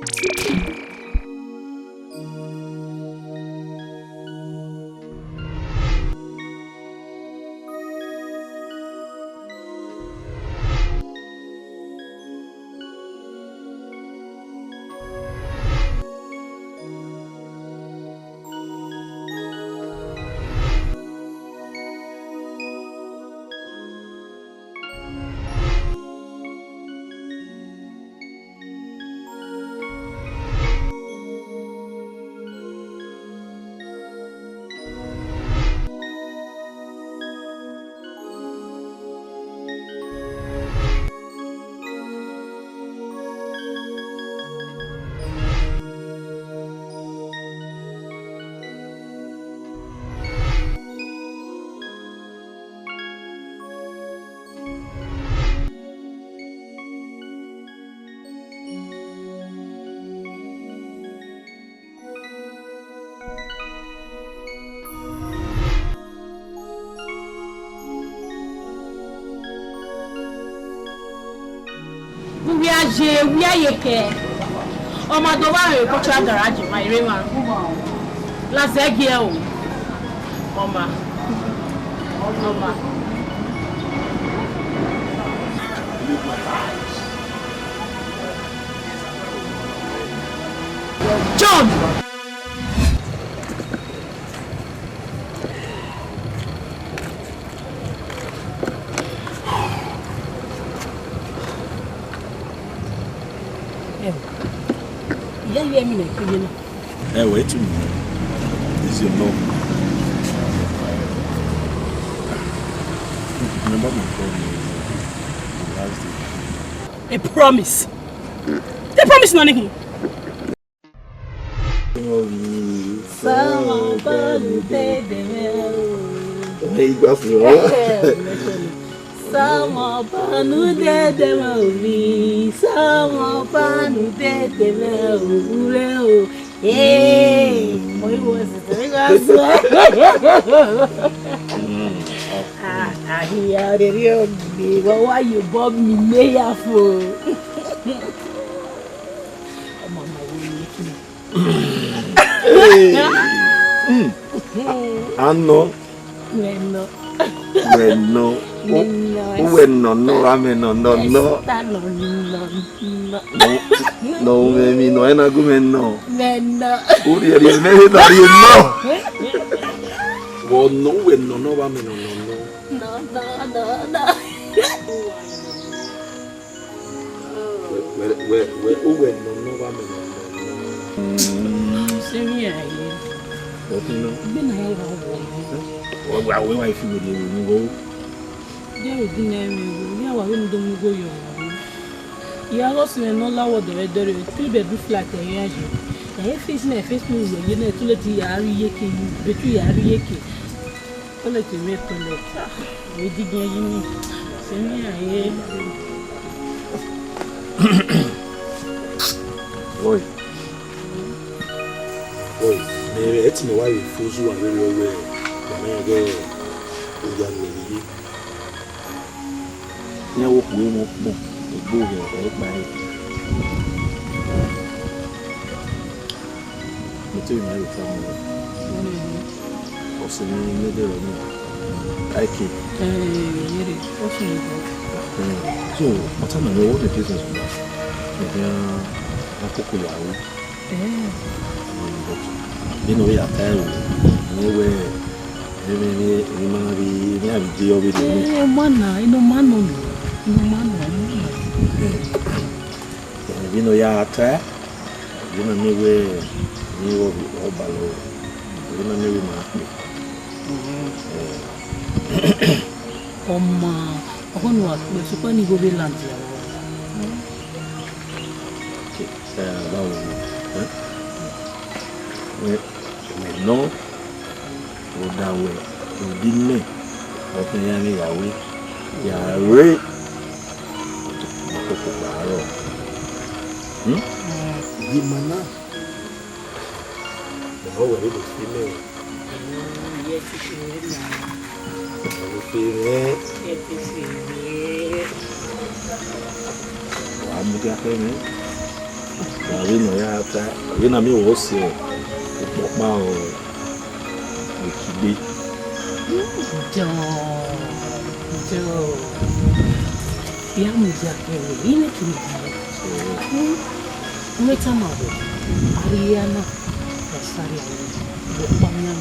We are here. Oh, my daughter, go to the garage, my Rema. Last year, Mama. John! Hey, wait a minute. Is your love? Remember my promise? A promise. The promise, Nani. Sama panu de demovi, sama panu de demovi. Hey, moi was here the real me. Why you bob me mayor for? Anno. Bueno. Bueno, no, ame no. No, me no es algo no. Uri, el medio no. Bueno, bueno, no, va no. No. Bueno, no, va no. Seria aí. Bem aí, we wife with you. You didn't know we don't go your. You are also no lower the 3-bedroom flat. I face my face move. You know, to let you yaki, between yaki. Let you make it. We did you. Send me Oi, maybe it's me why you fools who are really aware. Yeah, we go here, my. But you know, also, you I keep. So, what am I know? What the business was? You know, we are tired. Anyway, you know, ya tired. You know, anyway, you will be all below. You know, maybe my. I want to ask you, when you go to land here. No, go that way. You didn't open any way. Yahweh. Gimana? Oh, it is female. Yes, it is. I'm going to We know ya we na me wo se ma o kibi. Jo. Ya muja ke ini kini. Ngeta mabo. Ariana Rosaria. Bopanya.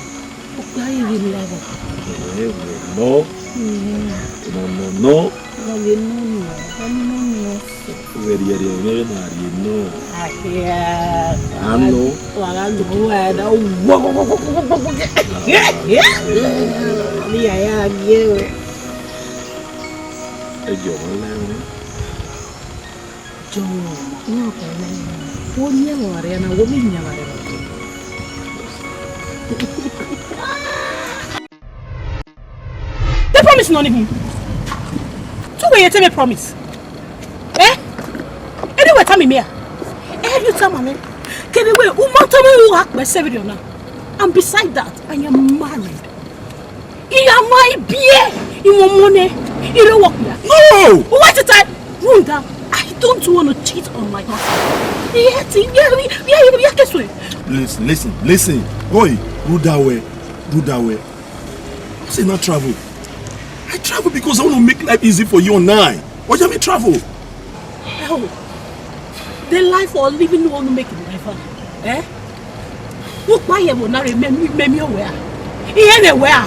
Okai ni lava. No. No. They promise none of him. So when you tell me promise? Eh? Anyway, tell me here. Every time I'm in, can you wait? Who act by 7 now? And beside that, I am married. You are my beer. You want money? You don't work here. No! What's the time? Run down. I don't want to cheat on my husband. Listen. Oi, do that way. I say not travel. I travel because I want to make life easy for you and I. Why do you mean travel? Hell, the life or living want to make it life. Eh? Look why you will not remember where? Anywhere.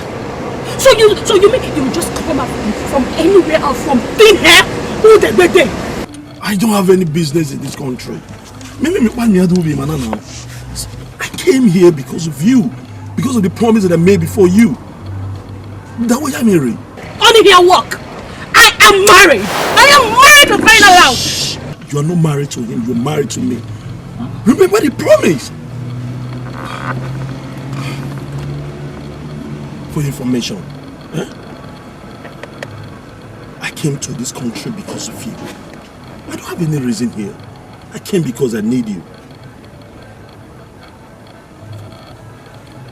So you mean you will just come up from anywhere or from thin hair? Who the day? I don't have any business in this country. I came here because of you. Because of the promise that I made before you. That way I'm married. Only here work. I am married. I am married to crying aloud. You are not married to him. You're married to me. Remember the promise. For your information, I came to this country because of you. I don't have any reason here. I came because I need you.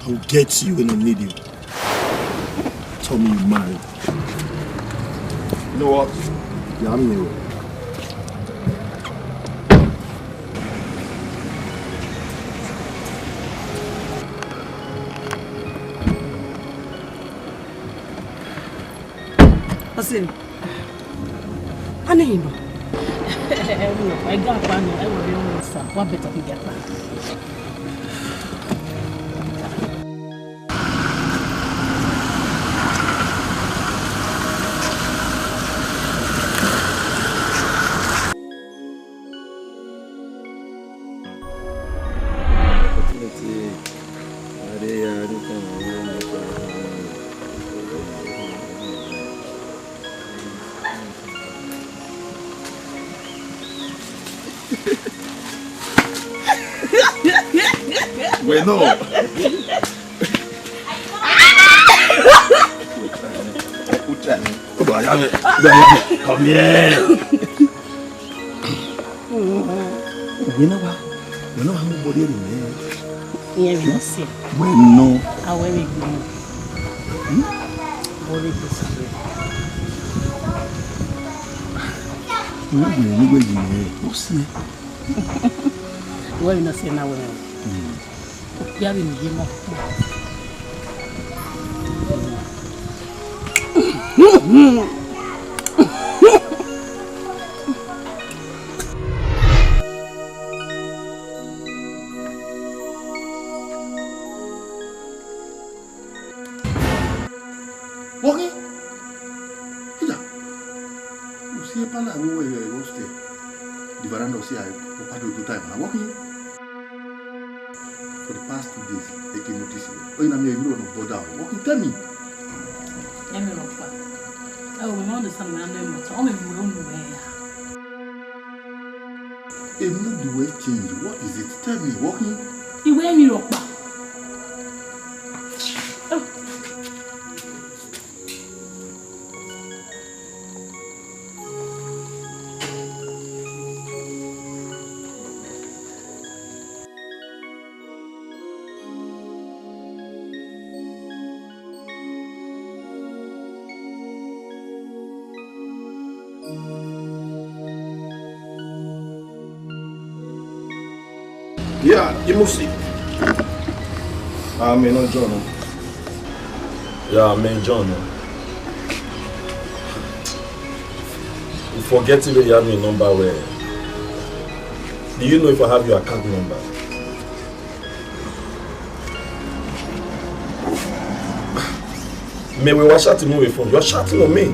I will get to you when I need you. Tell me you're married. You know what? Yeah, I'm new. Listen, I need him. I got a plan. I will be on the sun. What better to get that? Bueno. Come here. You know how many body in there? Yeah, we see. Bueno. I will be good. Body is good. What's see? Well, not see now. Yeah, we need more. Walking? Here. You see a pan I will stay. The veranda see I do time. I'm walking. For the past 2 days, they can notice you. Oh, you know, you don't bother. Walking, tell me. I'm not far. I will not understand my name. I'm going to wear. A new way change. What is it? Tell me. Walking. You wear me up. Yeah, you must see. I mean, not John. Yeah, I mean, John. You forget if you have your number where? Do you know if I have your account number? May we watch out to move your phone. You're shouting on me.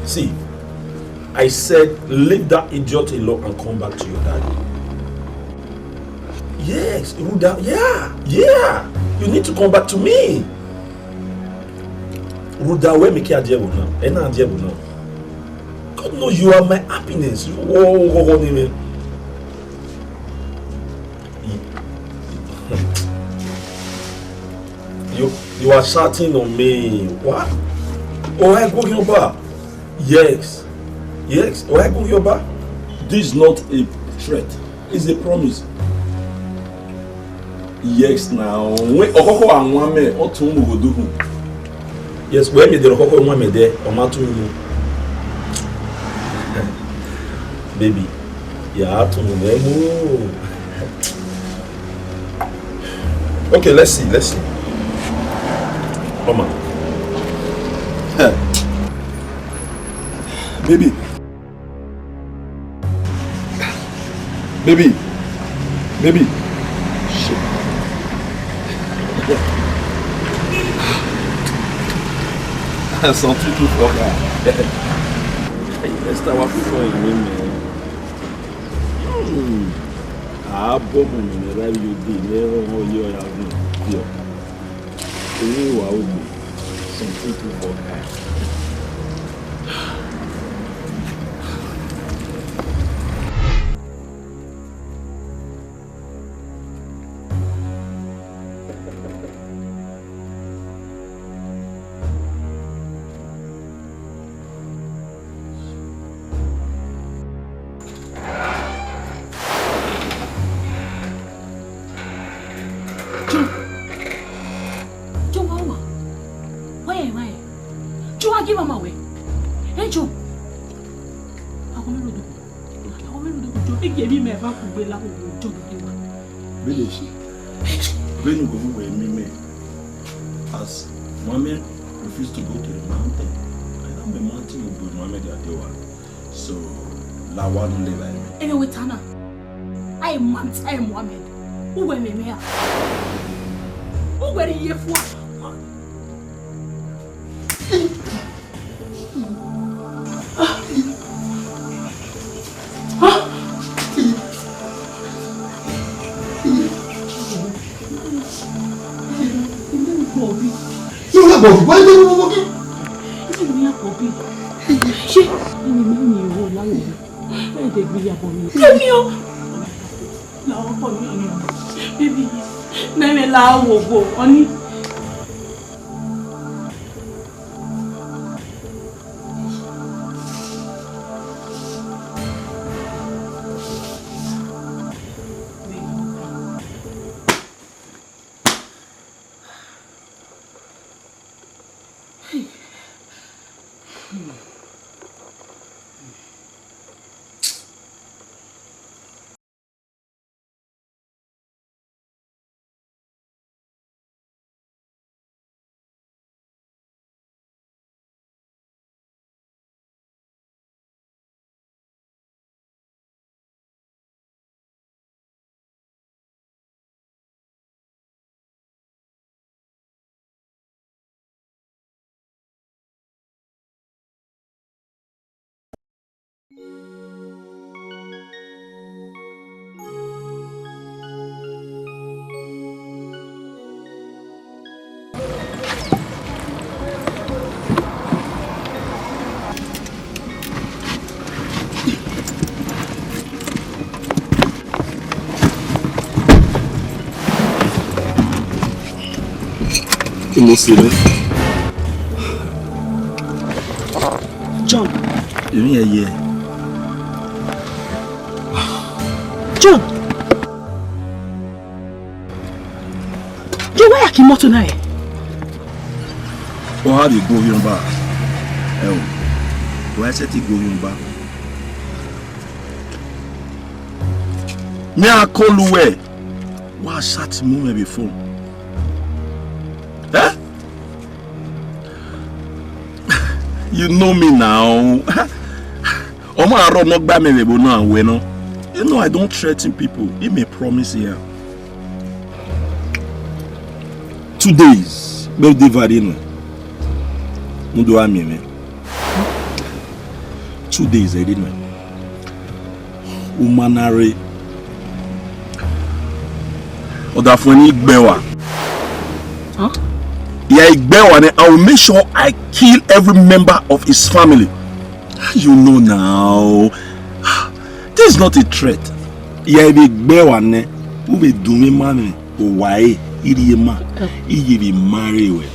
See, I said leave that idiot alone and come back to your daddy. Yes, Ruda, yeah. You need to come back to me. Ruda, where me care now? And now. God knows you are my happiness. You are shouting on me. What? Oh, I go your bar. Yes. Oh, I go your bar. This is not a threat. It's a promise. Yes, now. Yes, when me the Okoko one me there, baby, yeah, to me. Okay, let's see. Mama. Baby. Shit. Some people for that. Let's start walking for him, man. Ah, Bob, you did. Never you are here. Some people for that. Give him away. Hey, Joe. I want to do. Big baby, me ever could be like Joe. Village. When you go away, me, as Mohammed refused to go to the mountain, I know the mountain will be Mohammed Adewa. So, la one live like me. Anyway, Tana, I am Mohammed. Who were me here? Who were you for? Why are you walking? John. Yeah. John. John, why are you tonight? Oh, how do you go here back? Why said you go here back? Me I call you where? Why shut me before? Eh? You know me now. Oma aro no gba me bebo no and we no. You know I don't threaten people. Give me a promise here. 2 days. Birthday varino. Mudo ami me. 2 days I didn't. Umanare. Oda foni igbewa. Huh? Yeah, igbewa. I will make sure I kill every member of his family. You know now. This is not a threat. Yeah, igbewa ne. Who be do me man? Why? Idiema. He be married.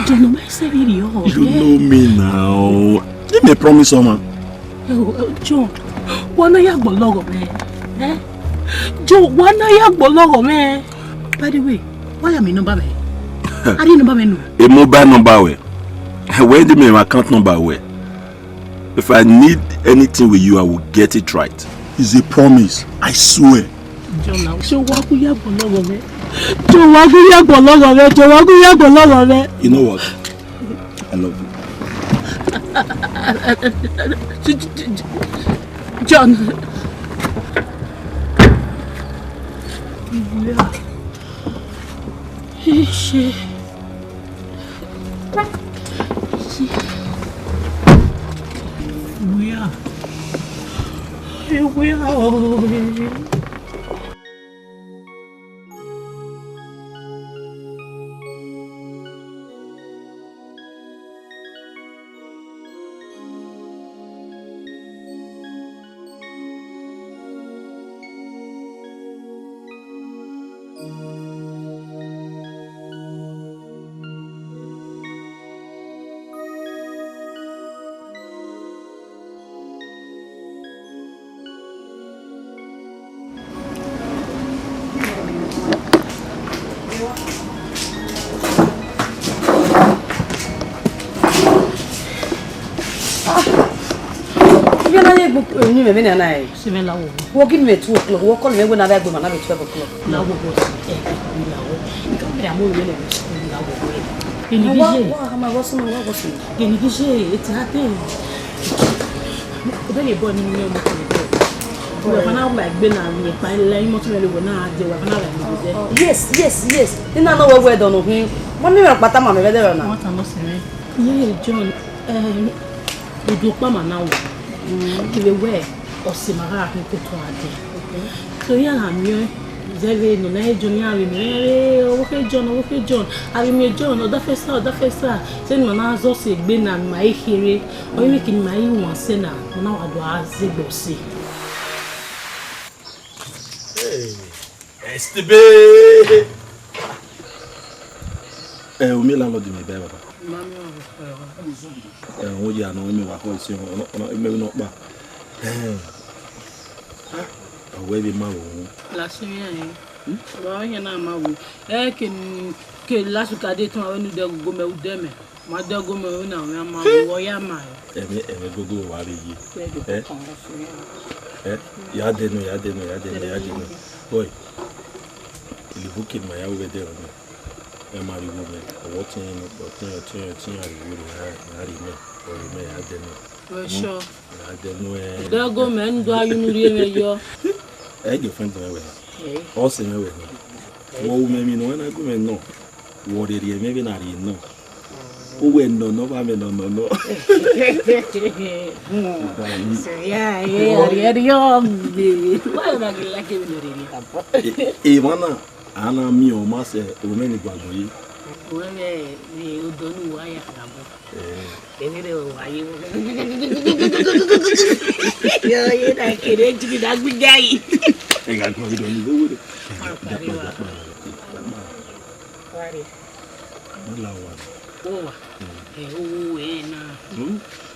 You know me now. Give me a promise, man. Joe, wanna yak bologo me? Eh? Joe, wanna yak bologo me? By the way, why am I number me? I didn't number me no. A mobile number way. Where do my account number way? If I need anything with you, I will get it right. It's a promise. I swear. Joe, now so what will yak bologo me? Joe, what will yak bologo me? Joe, what will yak bologo me? You know what? I love you. John. We are. Walk in me 2 o'clock. Walk on me when I go, 12 o'clock. Now we go. You come here, I'm going Yes. You know what we're done. One minute, but I'm not there now. What am I saying? Yeah, John. We do come now. We were or Simara who put to so yeah, I'm here. Zeve no na John okay John I mean John or the first send my so say gbe na my here or you making my one sena now I do as the bossy. Hey, Estebe. Omi landlord mi be baba. Mami o ya no mi wa ko isi me no pa. Awe bi ma wo. La simi yan. Ba yan na ma wo. Ke la su ka de tun awe nu de go me udeme. Ma de go me na ma wo ya ma. Eme gogo wa be yi. Ya de no. Boy. Il faut qu'il m'a yawe de no. E ma ri wo me. O tin Sure. I don't know. There go men do you know yo. Your friend also know it. Oh, maybe no one I go and no. What did you maybe not no? Oh, when no, I mean, no. Yeah, why am I like it? Ivana, Anna, me or Master, or many bagoy. Well, you don't know why I have. I can't do that with guy. I got no do it.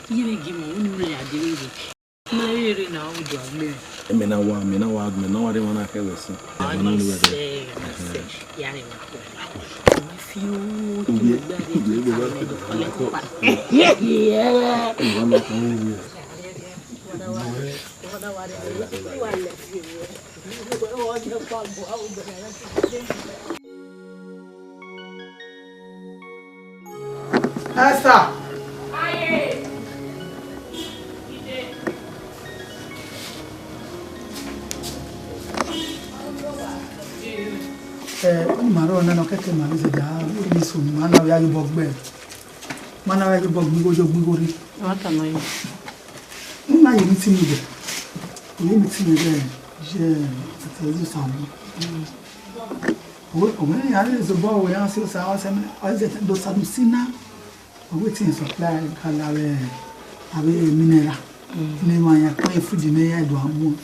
You give me marry now, me. I mean, I want me now, I don't want to have it. I don't know Esther. Maro na no keke ma bize da ni so mana ya yubo gbe. Mana ya yubo gbe gojo gbigori. Ata no yi. Na yi ti mi de. Yi mi ti mi de. Je ate ju samu. O me ya le zo bo we ya si sa wa se me. O ze do sa du sina. O we tin supply kala we abi mineral. Ni ma ya ko e food me ya do amu.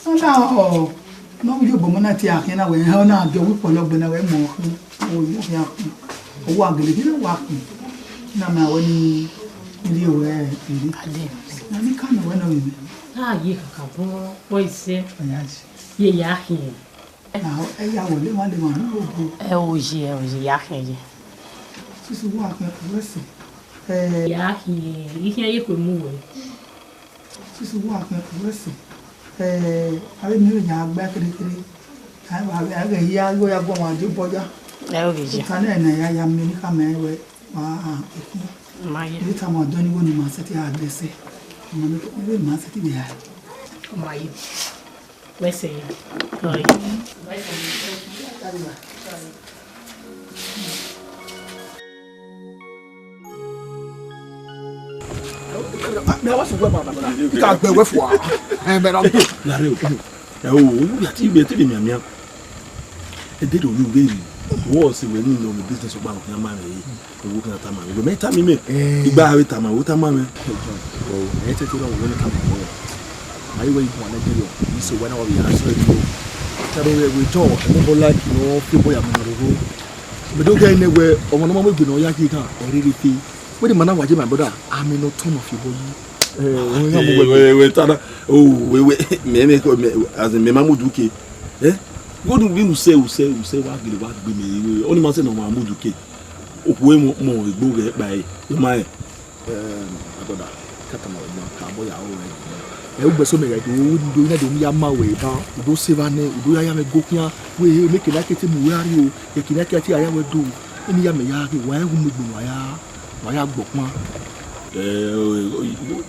Ona no you bo na ti akin na we na do wi polo gbe na we mo o mo ya o wa gele bi na wa kun na ma we ni ile we iri Ade. na mi kan we na we Ah, ye kaka bo. Boy se. ayaji Ye ya hin. na e ya wo le wa no bo O ya hin. sisi wa kan we se Ya hin. Ihe ye ko mu we. sisi wa kan we se abi mi ya gba kiri ai wa ga ya go ya go ma ju boja O je. kan na ya mi ni ka me we wa Ma ye. Every time I don't even know my city, I say, my city be high. Ma ye. We say. Oi. Now what's the weapon? You can't be with one. And but I'm ya ti be ti mi amia. E dey do you baby. Was when you know the business about your man e wo kan ta ma. We me ta mi me. Igba we ta ma, wo ta ma me. Oh, e te ti ro wo ni ka mo. Ai we ko na dey o. So when we are so you. Tabe we to, mo bo like no people ya mo ro. Me do get anywhere, omo no mo gbe no ya ki kan. O ri ri fi. We the man wa je my brother. I'm no ton of you. Wait, me as in me mamu duke. Go do we say wa gele wa gbe me. Only man say no mamu duke. Okuwe mo igbo ge pa e. Ma agoda kata ma ka bo ya o. Ugbe so me ga do na do mi ya ma we ba. Do save ane, do ya me go kian. We make like it mu we ari o. E kina ka ti aya we do. Eni ya me ya ke wa hu me gbo wa ya. Wa ya gbopon.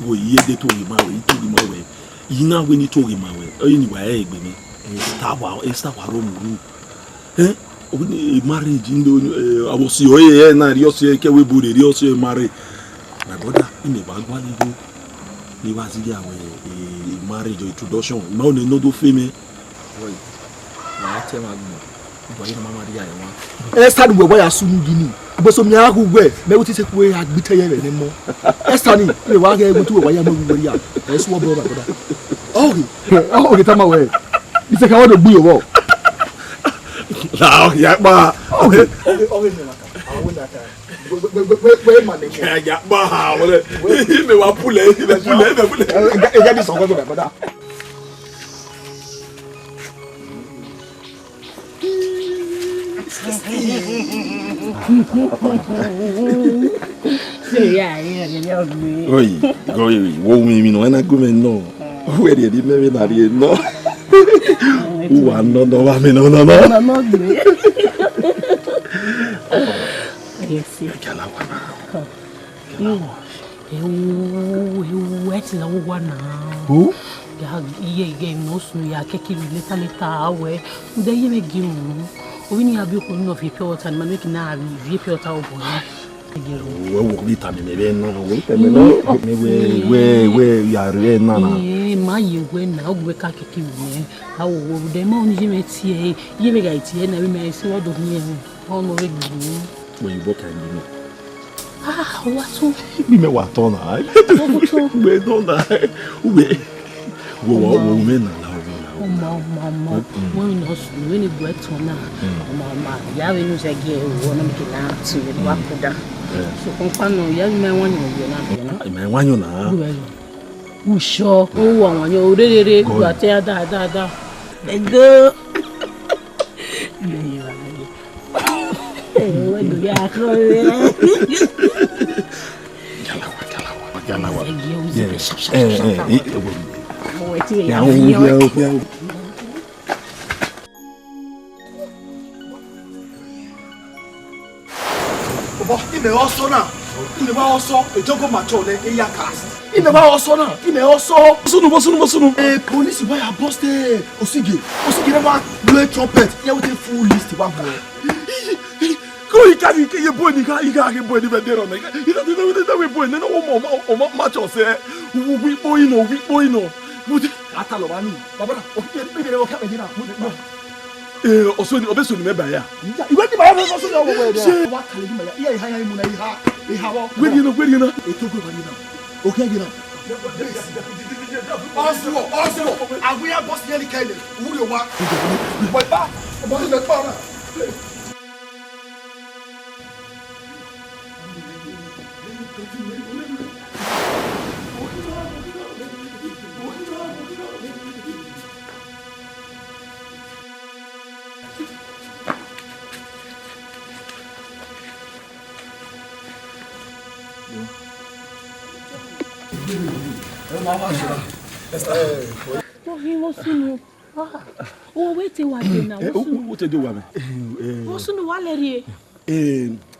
Wo ye de to ri ma we to ri ma we yi na we ni to ri ma we oyin ni wa e gbe mi star wa ro mu o ni marriage ndo abosi oye na ri osi ke we bure ri osi marry my brother in ba gwa ni go ni wa ti ya we marriage introduction ma o ni no do fe me wa te ma gbo bo yi na mama ri ya wa Esther ni we ya sunu gini aboso mi agu we me wo ti se ku agbite ye ni mo Esther ni le wa ga ego tu we ya mo wu ya e so bro ba goda okay tama we ni se ka wo do gbu yo wo la ya pa okay ni la ka awu na ka we ma ne ya pa wo le me wa pule e ga di so go ba goda Oi, wo mi no na go me no. We dey me na ri no. Wa no wa me no. Yes. Kala wa na. Wet la wana. Who? Ya ye no so ya keki later awe. De ye me gimu. We ni abi ko no fi pure water man make na abi pure water obo. We wo bi ta me be no we te me no. We ya re na na. Ma ye we na ogwe ka keki we. Awo wo de ma oni me tie. Ye me ga tie na we me se wo do ni e. Ono we gimu. We bo kan ni. Ah, what Bi me wa to na. We do na. Wo me na la. Mama, when you really work on now, Mama, Yavi knows again, one of the now to the Wakuda. So, Confano, young man, one you Me wan yo na. Who sure? Oh, one you really go at da. Let go. also now. In the also a jogo macho le eya cast. In the also now. In the also. Sunu. Police why are busted. Osigi never blow trumpet. Yeah, with a full list one boy. Go you can't get your boy. You can't get boy even there on. You don't we boy. No more macho say. We boy no. Atalo mami. Baba, maybe they will come again. Also the obeso ni meba ya. Iwe ti ba ya so so wo we. Wa kale ni ma ya. Iya hanya mu na iha. Where you know? Etogo ba ni na. Okay gina. Also. Agu ya boss ni kaile. Who you wa? Boy ba. Boy le pa na. Wait a now. What do you want? What's in the wallet?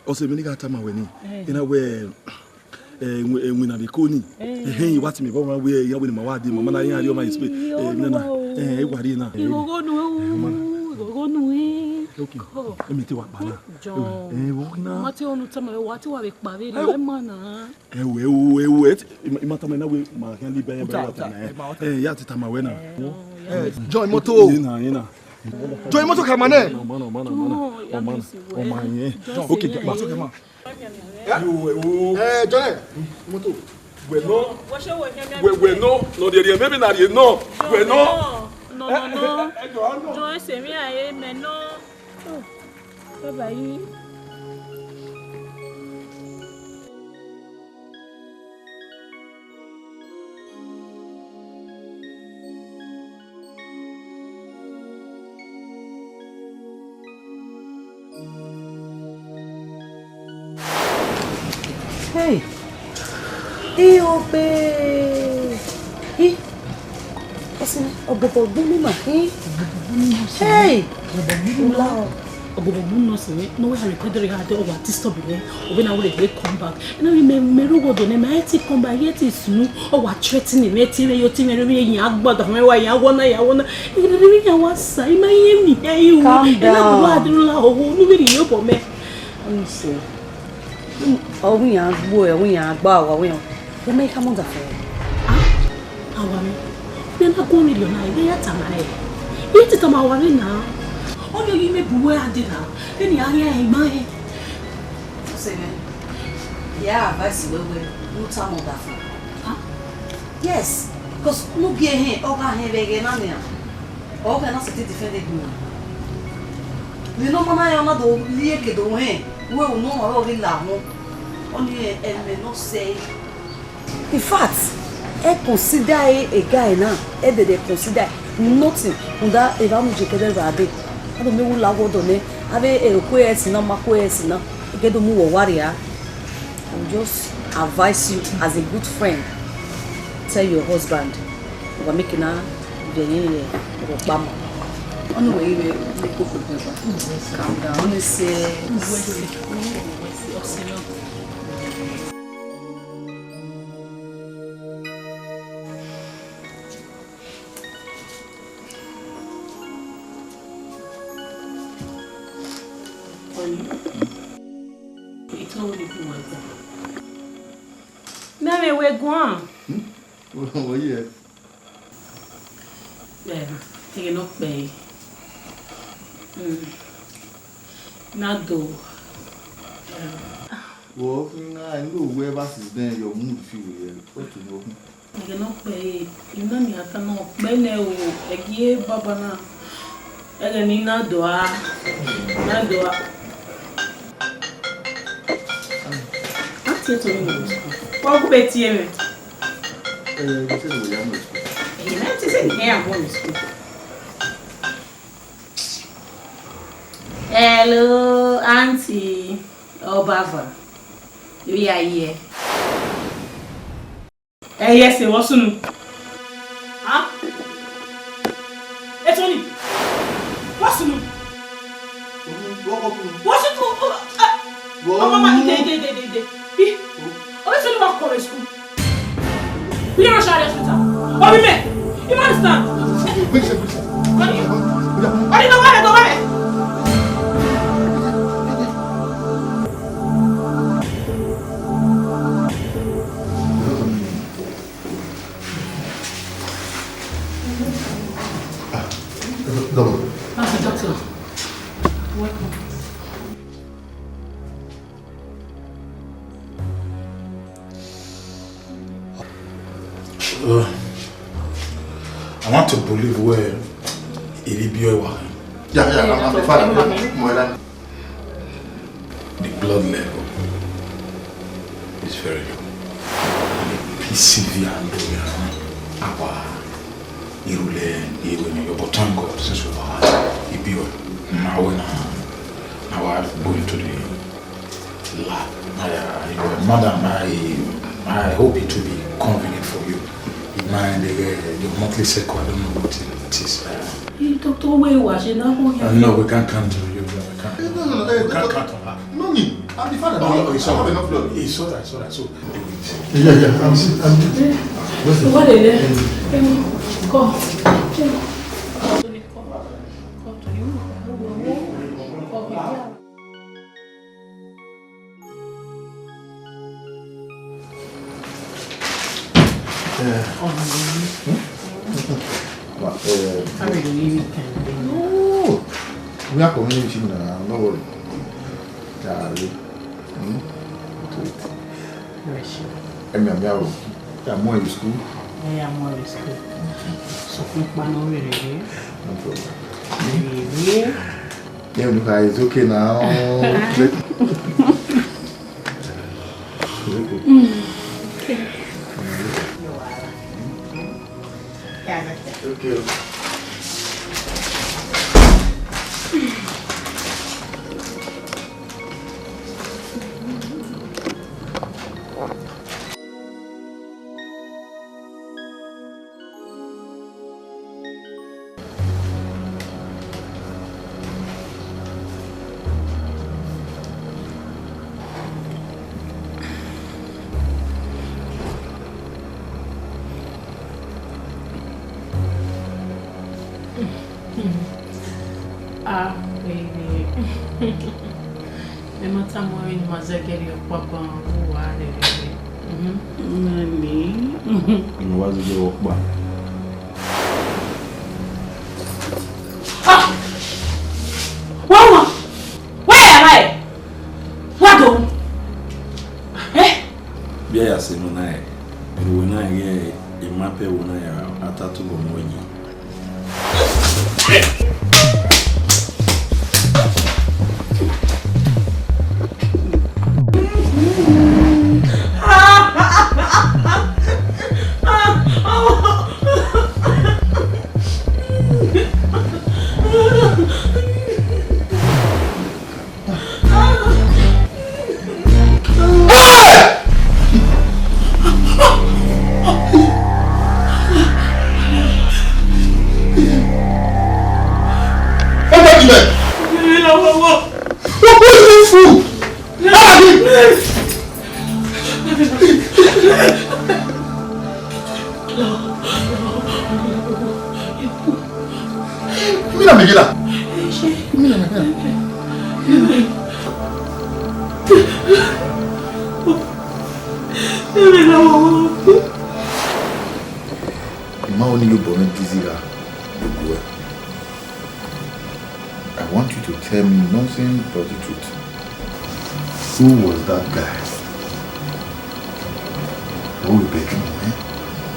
Also, many got time when in a way. When I be coni, hey, what's me? But we are with my wife, Mamma, I am my speech. You go no. Okay. Let me tell what Bana. John. Mateo no tell me what you are with Barry. Man. Wait. Matamena we ma can live by ya tama wena. Joy moto. Joy moto kamane. Okay, ma. Joy. Moto. We no. No, there maybe not you know. We no. No. Joy say me I me no. Bye. Hey. Obe. Assim, obo bumi ma. Hey. Ogobo no say no we have pedro ga de over disturb me. Obi na we dey come back. Na me rogo do ne ma ti come back yet is nu o wa threatening me ti me yo ti me re yin agbodo me wa yan wona ya wona. E dey re yan wa sai ma yen mi e yu. E na wa adrula o nu bi yo po me. Let see. Oh, we are boy, we are bow, we are. They make come on the fair. Then I go with your night. They are tamai. Eat it on our now. Oh, you may be where I did now. Then you are here in my. Say, yeah, that's the way. No time on that. Yes, because no gear here, over here again. All cannot sit defended me. You know, Mama, I am not the league away. We will know all in Lamo. Only and may not say. In fact, I consider a guy now, they consider nothing that if I'm just getting ready. I don't know who love on it. Have a quest, no my quest, no. Get to move a warrior. I will just advise you as a good friend. Tell your husband, we're making a Obama. Anyway, we go for the calm down. Only say, Mary, we're going. Oh, yeah. Yeah, take it up, babe. Not do. Well, I know where vas is there, your mood feel. What to know? I cannot pay. You know me, I cannot. Bene, I give Baba now. I can not do. Not do. What you bet you? Hello, Auntie. Oh, Baba. We are here. yes, it was soon. Huh? It's only. What's soon? What's it? Oh, Mama, they. Oh, it's only about college school. We are not sure hospital. Oh, we met. You understand? What do you know? Double. Doctor. Welcome. I want to believe where it be your wife. Yeah, I'm fine. More than The blood level is very low. PCV and our Irule, your bottom God, since we are now I have going to the lab. Madam, I hope it will be convenient for you. The monthly cycle, I don't know what it is. Doctor, where you watching now? No, we can't count on you. We can't. No, We can't count on her. no need. I'm the father. No, it's all I have right. enough blood. It's all right. So, Yeah. What is it? Come. No. We are communicating now. No worry. I'm more in school. I'm more in school. So, No problem. yeah, look, it's okay now. Okay. Baby. I'm not worried. I'm going to get your papa. Me. You was the walk back. Mama, where am I? What do? Bia say no na e. We na ye e mape we na ya atatu bo moyi. I want you to tell me nothing but the truth. Who was that guy? Who will beg him, eh?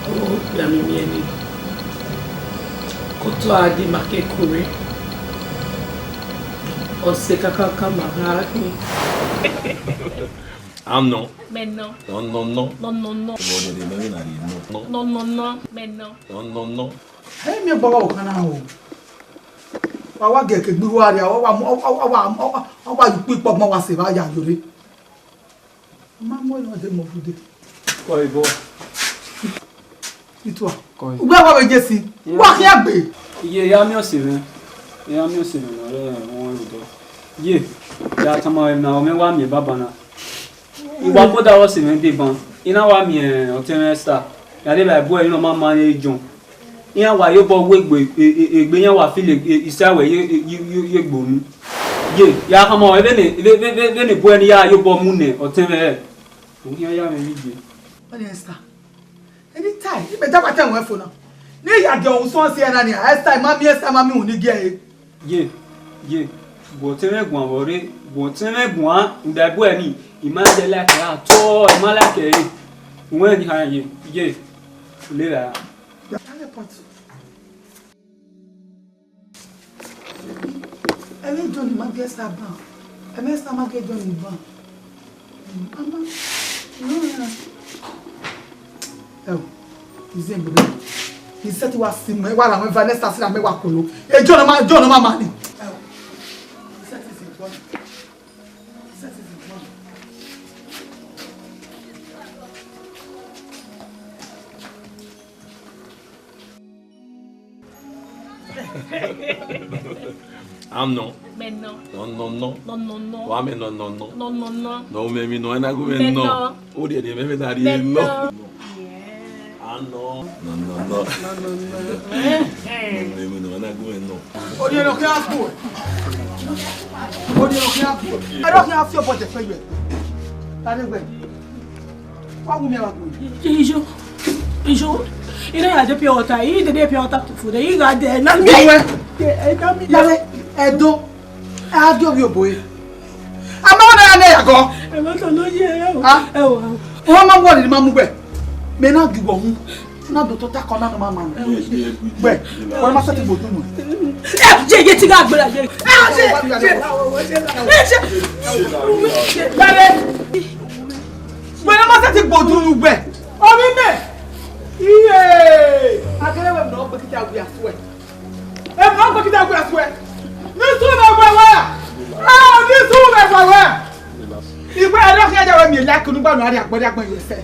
Oh, Yamimieni. Koto adi make kure. Osekaka kamaraki. Ah non. Mais non. Non. Non. Non. Mais non. Non. Hey, me bawa okana o. Wa geke gbiru ari wa yu pipo mo wa se ba ya yore. Ma mo no de mo fude. Oi, boa. toi. Ou bien on va Jesse. Wa ki agbe. Ye ya mi osire. Ya mi osire na won do. Ye ya tama na o me wa mi baba na. Iwa ko da wo se me de ban. Ina wa mi o ten star. Ya de ba boy no ma manage John. Iya wa yo bo egbe yan wa feel isawe ye gbonu. Ye ya kama o be ne boy ni ya yo bo mu ne o ten me. O ya me je. What is that? Anytime, you better watch your phone now. Ni ya ge ohun so se na ni. Esther mami o ni ge e. Ye. Bo ten me gun awore, bo ten me gun nda boy ni. Imagine like ato, imagine like when you hire ye. Later. Ele Johnny ma ge sta ban. Eme sta ma ge Johnny ban. Mama. No. Oh. Izembe. Iṣẹ́ tí wá sí mo wá la mo Vanessa sí la me wá kolo. E John ma ma ni. Oh. Iṣẹ́ tí ṣe gbọ́. Non. Mais non. Non. Non, non, non. Ouais, mais non. Non, non, non. Non, mais non, on a goûté non. Oh, il y a des mêmes d'aller non. Ah non. Non. Mais non, on a goûté non. Oh, il y a rien à faire. Alors qu'il y a fait pour te faire. Allez, ouais. Quoi vous me racontez? Ijo. Il a de pure water. Il de pure water to food. Il a de na mi. Lale, edo. Adio bi oboye. Ama na na ya go. E ma to lo ye o. Ah. E o. O ma wo ni ma mu gbe. Me na gibo hu. Na do to ta ko na no ma ma. Gbe. O ma sati bodu nu. Je ti ga agbera je. Lale. Gbe na ma sati bodu nu gbe. O mi me. Iye! Akere we no pe kita agbe aso e. E mo pe kita agbe aso e. Ni su me gbe wa. Ah, ni su me gbe wa. Igbe ado se ja we mi la kunu gba no ari agbode agbon yo se.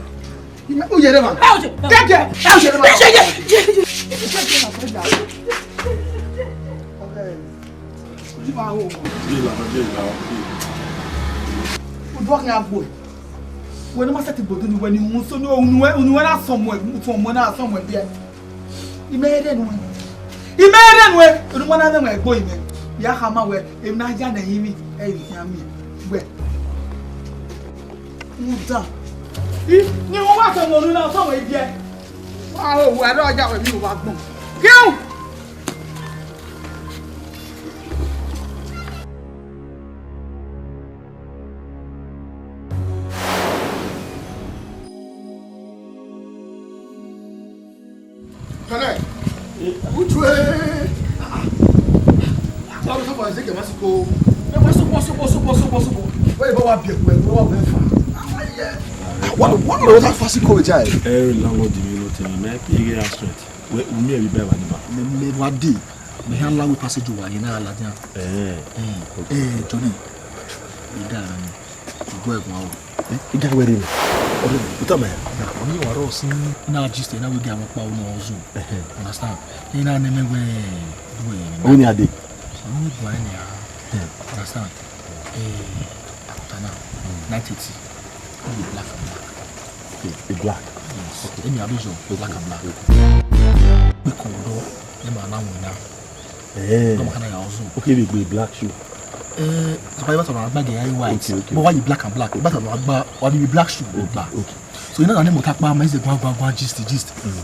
O ye de ma. Keje. O ye de ma. O do kan agbo. When I set about doing when you must know when I somewhere from when I somewhere there. He made it way. The one of them are going there. Yahama where if not Jan and Himi, where? You want to know somewhere there? Oh, I don't know what you want. Go! Which way? How do I say you must go? Possible. Where about be what was that fast call child? Every landlord you know tell me pay restaurant. We me be better than Me what day? Me hand language passage wa ina ala dia. Johnny. Ida ni. Go e gwa o. Ida we dey. Puta me. Me wa ro sin na just na we dia mo pa o no ozu. Understand? Ina na me we do e. Oni ade. So we go any understand? Akutana. 980. Black and black. Okay, black. Yes. Okay. Any abijo black and black. We call do them na wina. Come kana ya ozu. Okay, we black shoe. So I want to bag a white. Okay. But why you black and black? But why you black shoe or black? Okay. So you know the name of Takma is the gwa gist.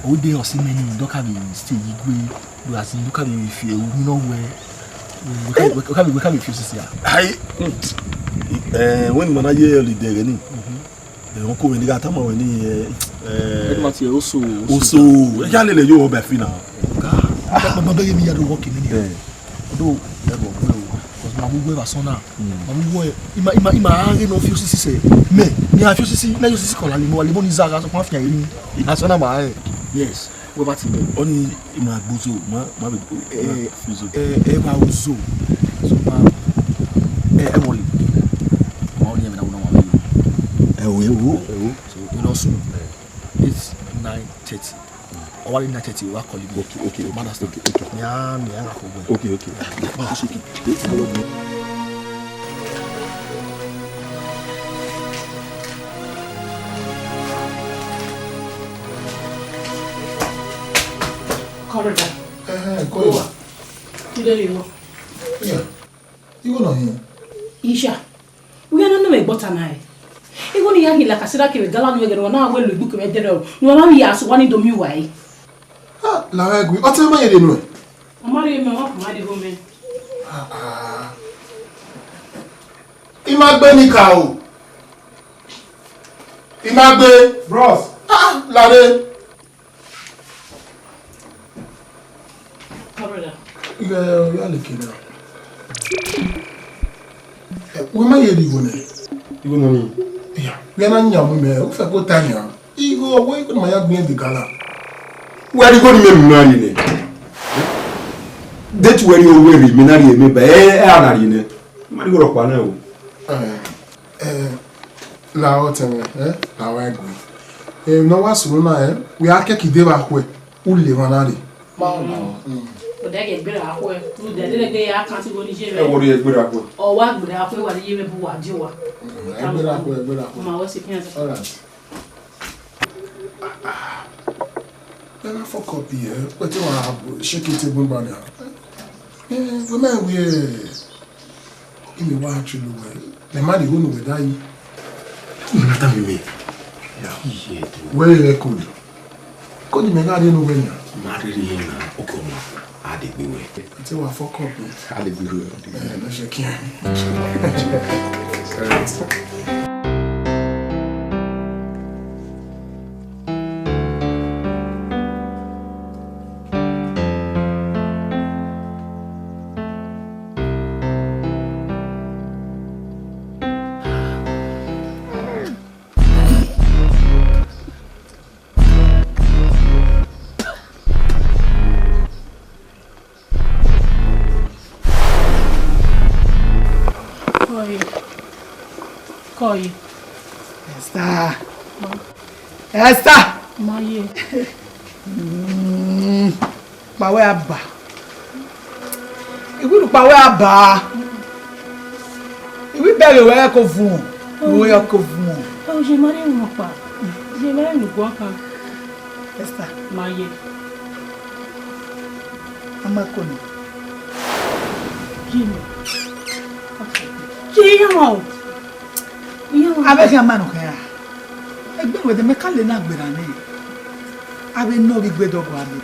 All day or see many don't have stay you go as in look at if you know where we can refuse this here. When man year holiday ni. On ko ni ga tamo ni also e ja lele yo be fi na. But beg me you don't work in here. Do that work because my boy was on now. My boy ima hang no feel say me I feel see na you see kola limo ni zaga so kwa fi yin. Na so na ba yes. We bat Oni ima gbozo ma be fizo. Ba ozo. So ma Emily. Ma only me na una wa. Ewo. So you know soon. It's 9:30. Owari na cheti wa call you. Okay. Madas okay. Nya ko. Okay. Ba shiki. Corridor. Go. Today you. Yeah. You go no here. Isha. We are not better now. Even the young like I said, I can go on with the one I will look at the door. No one has one in the new way. Ah, la agree. What am I doing? I'm marrying my woman. Imagbe ni ka o. Imagbe, bros. Ah, lare. Corridor. You are looking now. We may hear you ne. You know me. Yeah. We are not young me. We for go tanya. You go away with my young the gala. Where you going to marry me? That where you weary, me marry me, but I ne. Mari go kwa na o. La hotel la wa gbe. No wa suru na we akeki de ba ko e. O le wan na. But they get better at work. Do the little day I can't go to jail. Or what would I put what you ever want to do? My what's the cancer? Alright. Then I fuck up here. What you want? Shake it to Bumbana. Women, we give me one actually. The man who will die. Where you could? Could you make out in November? Marry Okoma. I did be way. It's a fuck up. I did be way. No, she can't. Koi. Esther. Maye. Pawe aba. Iwi pawe aba. Iwi bẹ̀rẹ̀ we ko fún. We ko fún. Oh, j'ai marié mon papa. J'ai marié le bois quand. Esther. Maye. Amakono. Jimmy. Jimmy. Avec un man okaya. Egbe we de me kan le na gbera ni. Abe no bi gbedo gwa ni.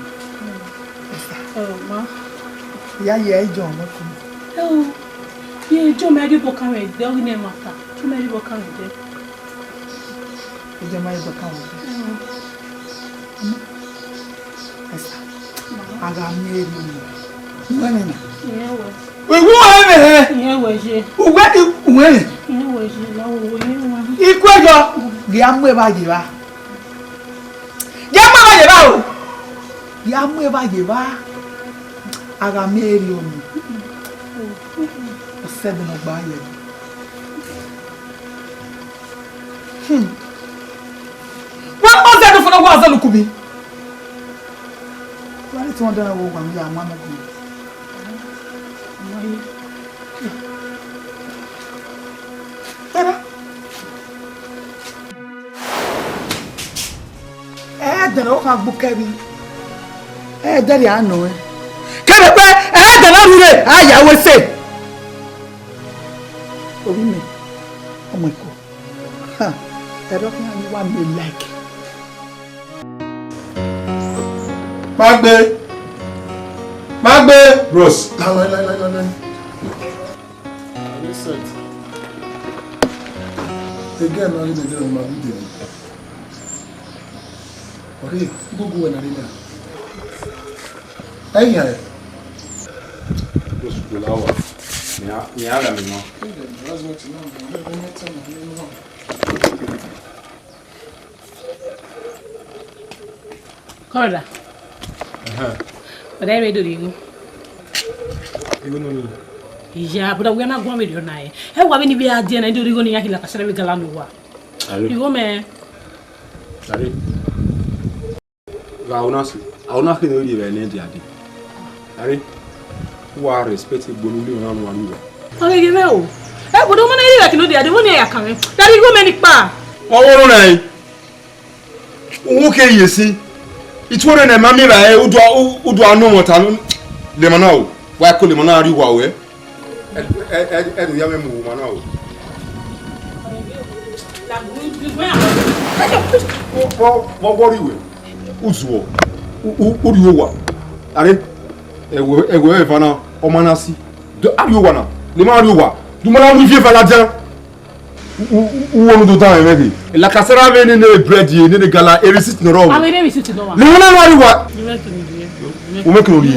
Oh, ma. Ya ye jo mo ko. Oh. Ye jo me ri bo kan we de o ni mata. Jo me ri bo kan we de. Jo me ri bo kan we de. Esa. Aga mi eri ni. Ngani na. Yewe. We wo eme. Yewe je. Uwe. Yewe je la wo ni wa. Ikú ẹjọ́ rí amú ẹbá yèwá yá máa yèwá o rí amú ẹbá yèwá ara mẹ́rin omi ọ̀sẹ̀ bí wọ́n gbá yẹ̀ wọ́n mọ́ sẹ́nu fún ọgbọ́n àṣẹ lùkù mi wọ́n ní tí wọ́n dára wo gbàmí àwọn amẹ́kùnrin tẹ́lá ẹ̀ẹ́dẹ̀rẹ̀ ó kàn gbókẹ́bi ẹ̀ẹ́dẹ̀rẹ̀ àná ẹ̀ kẹ́rẹ̀ pé ẹ̀ẹ́dẹ̀rẹ̀ rúre àyàwó ṣe orí mi ọmọ ìkó ẹ̀rọ kan ní wà mí láìkì. má gbé bros láwọn again na ile de ma video ore gugu we na rile ayi ya Los gulawa. Mi ala mi no. Corridor. But I read you. You know me. Yeah, but we are not going with your night. How are we a dear and do you go like a certain galanua? You go, man. Sorry. I will not know you were named Daddy. Harry, who are respected Bonuli on one way. Oh, you know. I would not know that the other one here coming. That you go many pa. Oh, no. Okay, you see. It's one of the mammy who do I know what I know. Lemano, why could Lemana you away? And the young woman now. What are you? Uzo, Uruwa. Are a Vana, Omanasi, the Ariwana, Limariwa, Dumana with you, Valaja. Who want to die, maybe? La Casara in the bread, in the gala, every sitting around. I mean, sit in the one. Limana, You make me.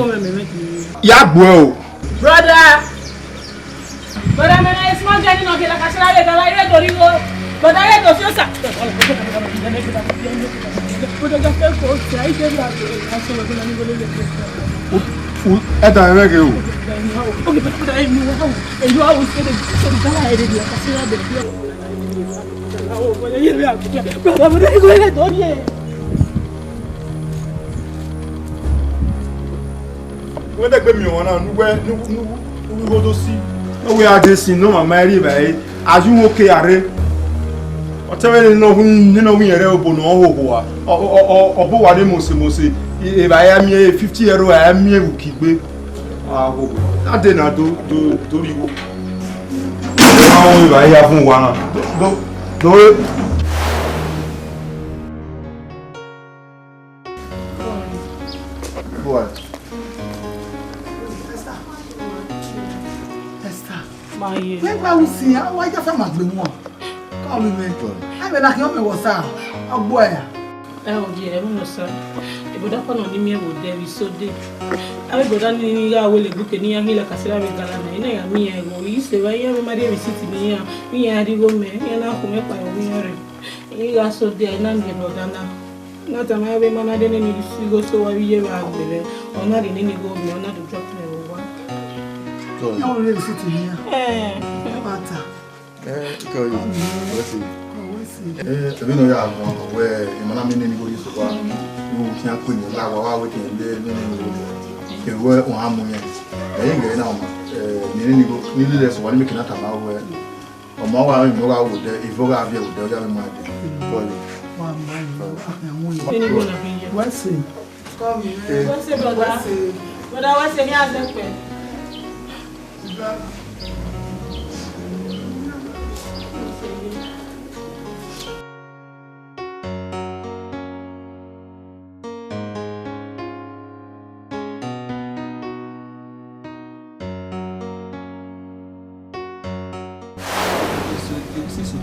yeah, bro. Brother, but I'm a small guy, not like I said, I read but I had to feel When they me one now, we go to see. We are just no my marry by. As you okay, are. Whatever no we are able no ho or bo wade mose. If I am 50 I am here keep be. That day na do you. Now I have one. Do what? When I was seeing, why just am I doing one? Call me, I'm like you was a boy. Oh, dear, sir. If you don't know me, there is so deep. I will go down in the way, look at near me like a salary galana. And me, I go. You say, why you marry me sitting here? Me, I did go, man, and I come up by a winner. You are so dear, none get no dana. Not a married man, I didn't need to go so I will or not in any go, or not to drop me over. You're really sitting here. You know, you have where you go use to work. You can't put your lava with you work on harmony. I ain't getting out. Nearly less one making out about where or more you go out with the if you have your young man. What's it? What's it, brother? But I was saying, yes, that's fair.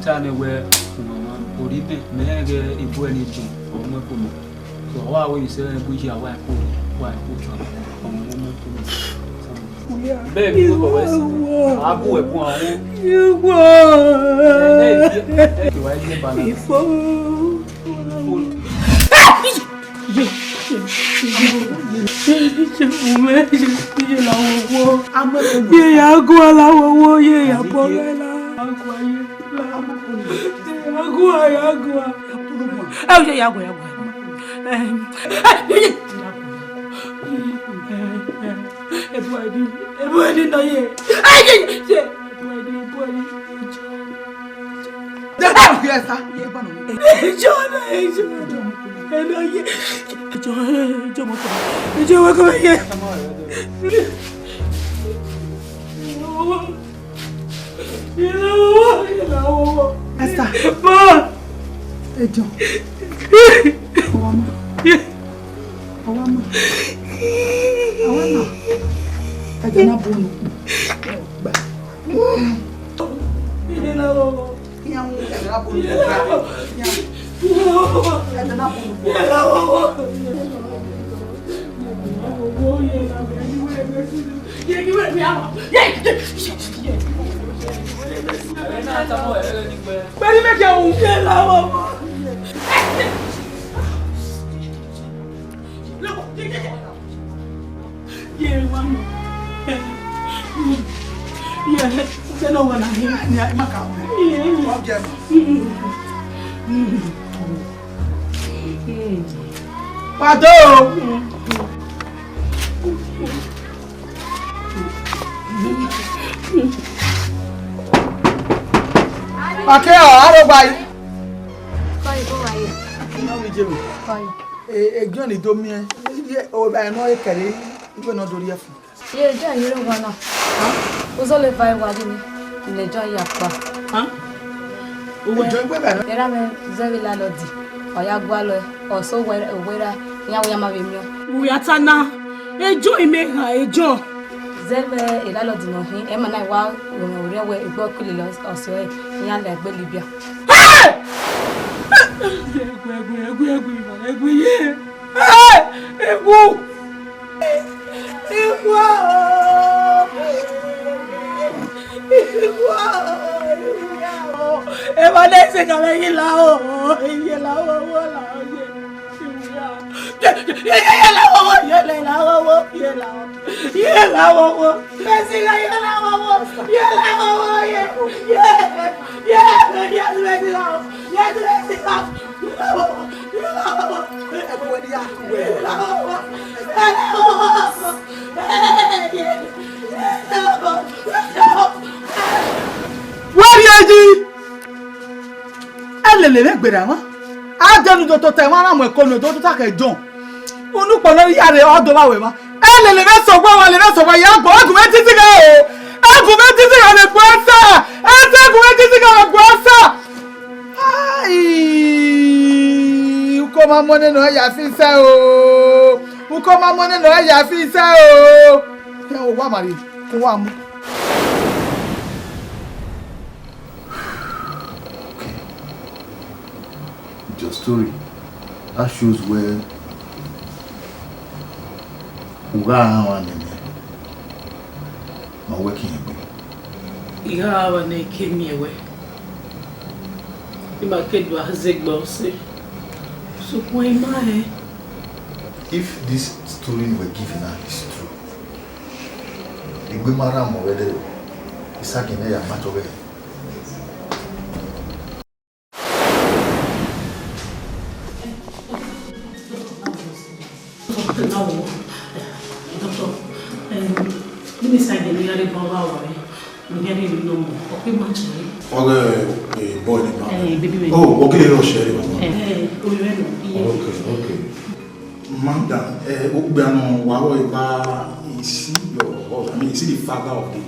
Time where or even mega if we need to or more. So, why we say we are white food, baby, you go. I'll go upon you. Esther. Ejo. Awama. Ejo na bonu. Pado. Okay, how about you? Fine, go away. No, we do. Fine. Johnny told me, oh, I know I carry. You will not do the effort. Yeah, John, you don't wanna. Who's all the fire wagging? In the joy yappa. Huh? Join with me. There are very lalodi. Or Yagualo, or so where Yama Vimio. We are Tana. Enjoy me, enjoy. Zelve a lalodi no him, Emma and I wow, when we were a broccoli loss or so, Yan like Belibia. Adenu to te wana mo ekono to ta ke John. Unu po lori ya re odo ba we ma. Elele be so gbo wa le be so gbo ya gbo argument ti ga o. Argument ti ga le gbo sa. Argument ti ga le gbo sa. Ai. Uko ma money no ya fi sa o. Uko ma money no ya fi sa o. E o wa mari ko wa mu. Your story that shows where Uga and are working away. Yeah, when they came me away. My kid was sick, bossy. So why am I? If this story we're giving her is true, the Guimara already is again a matter away. Let me say the nearly Baba. I'm getting no more. Okay, much. Okay, boy. Baby. Oh, okay, you're sharing. Okay. Madam, Ubiano, Waro, is he your husband? I mean, is he the father of the?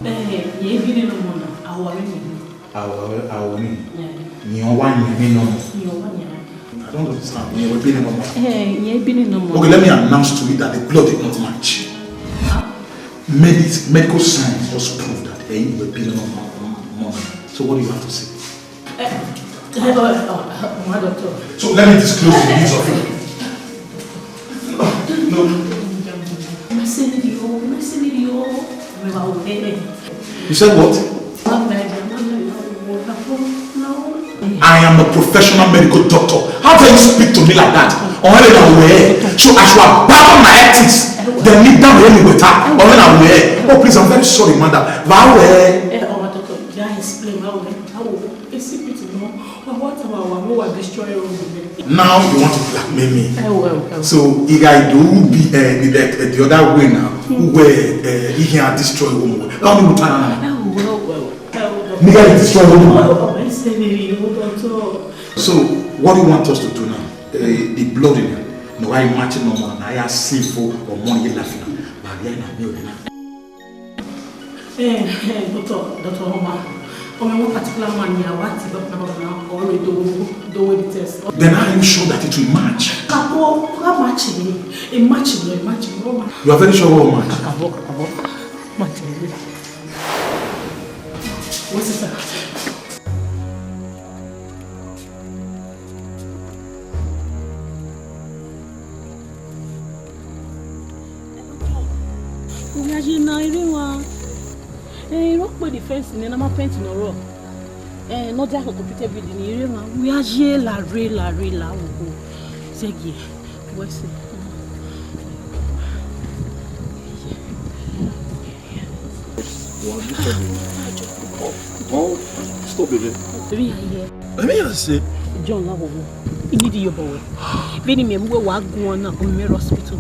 Yeah, been no more. Our name. You want me no more. I don't understand. You've been no more. Yeah, been no more. Okay, let me announce to you that the blood did not match. Medical science just proved that you were being no more. So what do you have to say? My doctor. So let me disclose the needs of you. No. You said what? I am a professional medical doctor. How can you speak to me like that? So I should abandon my ethics. Then leave down the with her. Oh please, I'm very sorry, madam. Now you want to blackmail me. So if I do be the other way now, where he can destroy woman. How many times? Nigga destroy woman. So what do you want us to do now? The blood in it. No, I imagine no more. I am sinful or money laughing. But I am not. Doctor Omar. One particular man here, what is up now? Already do the test. Then are you sure that it will match? You are very sure it will match? What's it, sir? Rock by the fence in the paint in a row. Not that computer building. We are here, la. Zegi, what's it? Stop it. Let me say, John, you need your boy. Benin me wa go on na Omere hospital.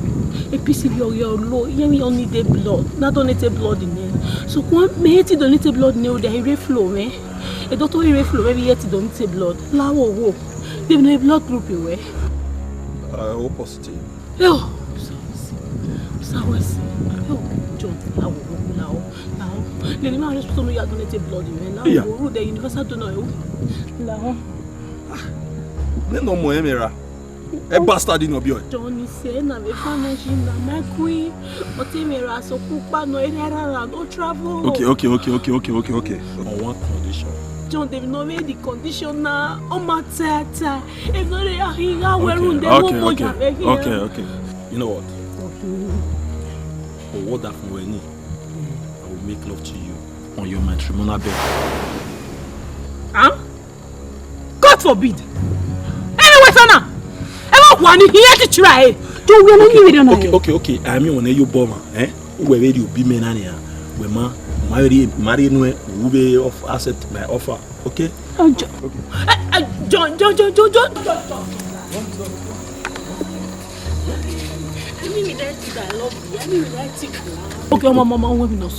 A PCV or your low, you only need blood. Not donate blood in there. So one me hate donate blood now the ire flow me. A doctor ire flow every yet donate blood. La wo. They no blood group you way. O positive. Yo. So John, la wo. The man hospital me donate blood in there. La wo the universal donor. La. No more Emira. A bastard in your boy. Johnny said, I'm a machine, my queen. But Emira, so Pupa, no error, no travel. Okay. On one condition. John, they've not made the condition now. Oh, my tata. If not, they are here, we're on the okay. You know what? For what that for any, I will make love to you on your matrimonial bed. Huh? God forbid. Anyway, Sana. One here to try. Don't we okay. I mean when you born, we ready to be men ania. We marry no we be of asset my offer. Okay? John. Okay, mama, we no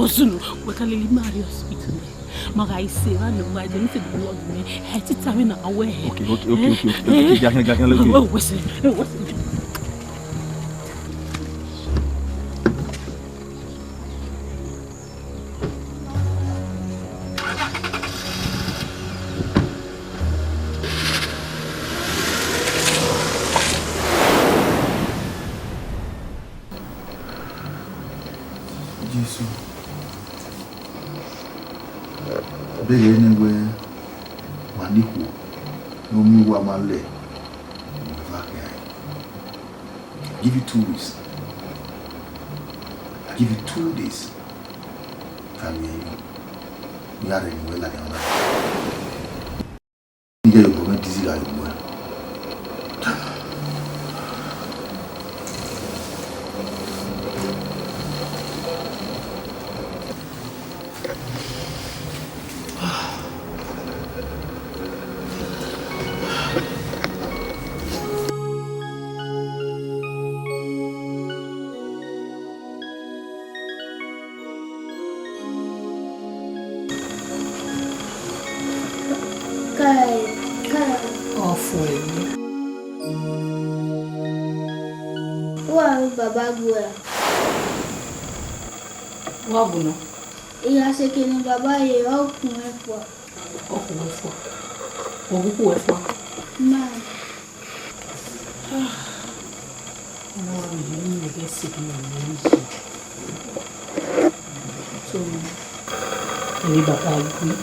soon. We can leave marry hospital. Maga ise wa no wa je nti blood me he titari na away. Okay. Listen. Jesus. Bẹ́ẹ̀ ni wẹ́ wà nípò lómi wà máa lẹ̀ never get. Give you 2 weeks. I give you 2 days. Can you hear me? We are anywhere like another. You get your government dizzy like you were. Baba gue. Wabuno. Iya sekene baba ye okunefo. Ogukuefo. Ma. No, we get sick in so, any baba gue.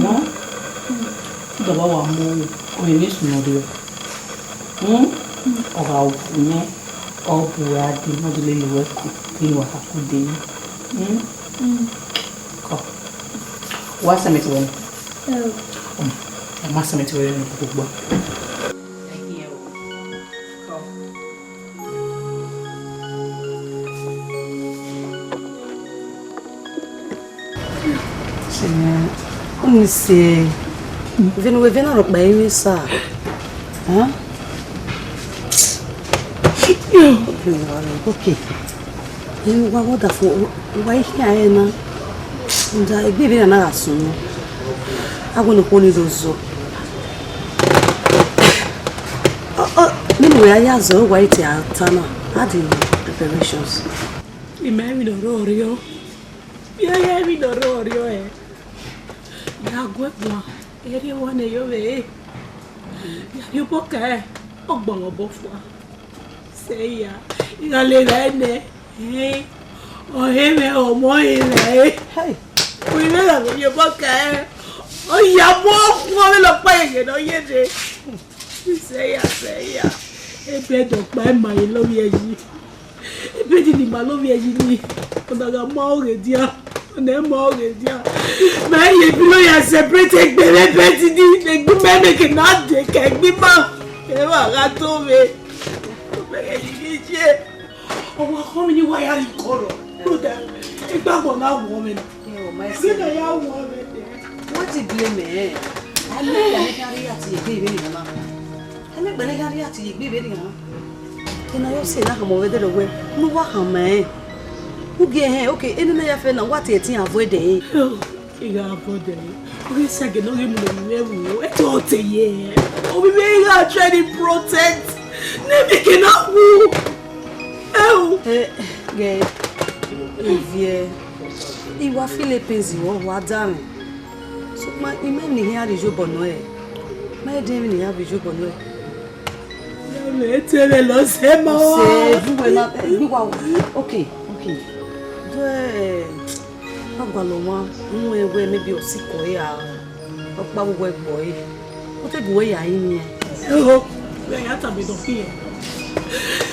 No. Baba wa mo o ni sunu de. Oga okunye. All buadi no the lily work in what happened. What's a metal? Oh, must metal in the book. Only say, even we've been out by me, sir. Huh? Okay. You what wonderful. Why here now? And I baby and I soon. I want to call you those. Anyway, I have so white Tana. How do you preparations? You married a Rorio. Yeah, we don't Rorio. Yeah, good one. Everyone, you way. You book a bong above. Say ya, you are living hey, or him or more hey. We never you book oh, ya walk one of paying, oh, yes. Say ya, a bed of my love ye. A bed in my love ye, but I got mortgage, yeah, and then mortgage, yeah. My employer separated the bed, the good man making not take a big mouth. Ever got to me. Oh, how many why are you called? Look at it. Woman. What did you mean? I know you carry out your baby. ene gbere ga ri ati igbe be ri han ina yo se na ka mo we de we nu wa han me uge he okay ene na ya fe na what e tin avoid e iga avoid e we say ge no ge mu le wu e to te ye o bi be ga try to protect ne be ke na wu ge vie iwa Philippines wa dame so ma imeni here de jo bono e ma de ni ya bi jo bono e le tele lo se mo se vous na bi wa okay agwalo wa nwa ewe mebi osiko ya okpa gbogbo egbo yi o te gbo ya yin we ya ta be do fi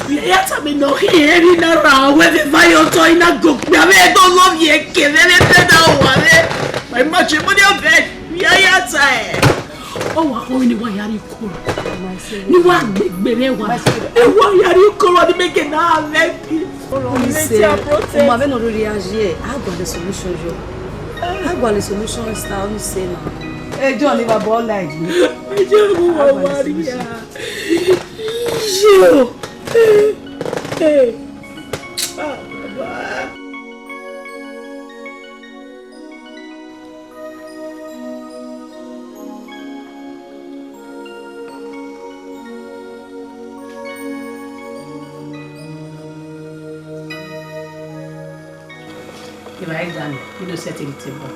ya ta be no here ni na ra we be vai o to ina go me ave do love ye ke le da wa le my match mo de o be ya ta e o wa ko ni wa yari ko ni wa gbere wa e wa yari ko ni make na lepi on m'avait non réagi agwa the solution jo agwa the solution star on say na e John live ball like me e je mu wa maria jo il va être dans le de cette équipe bon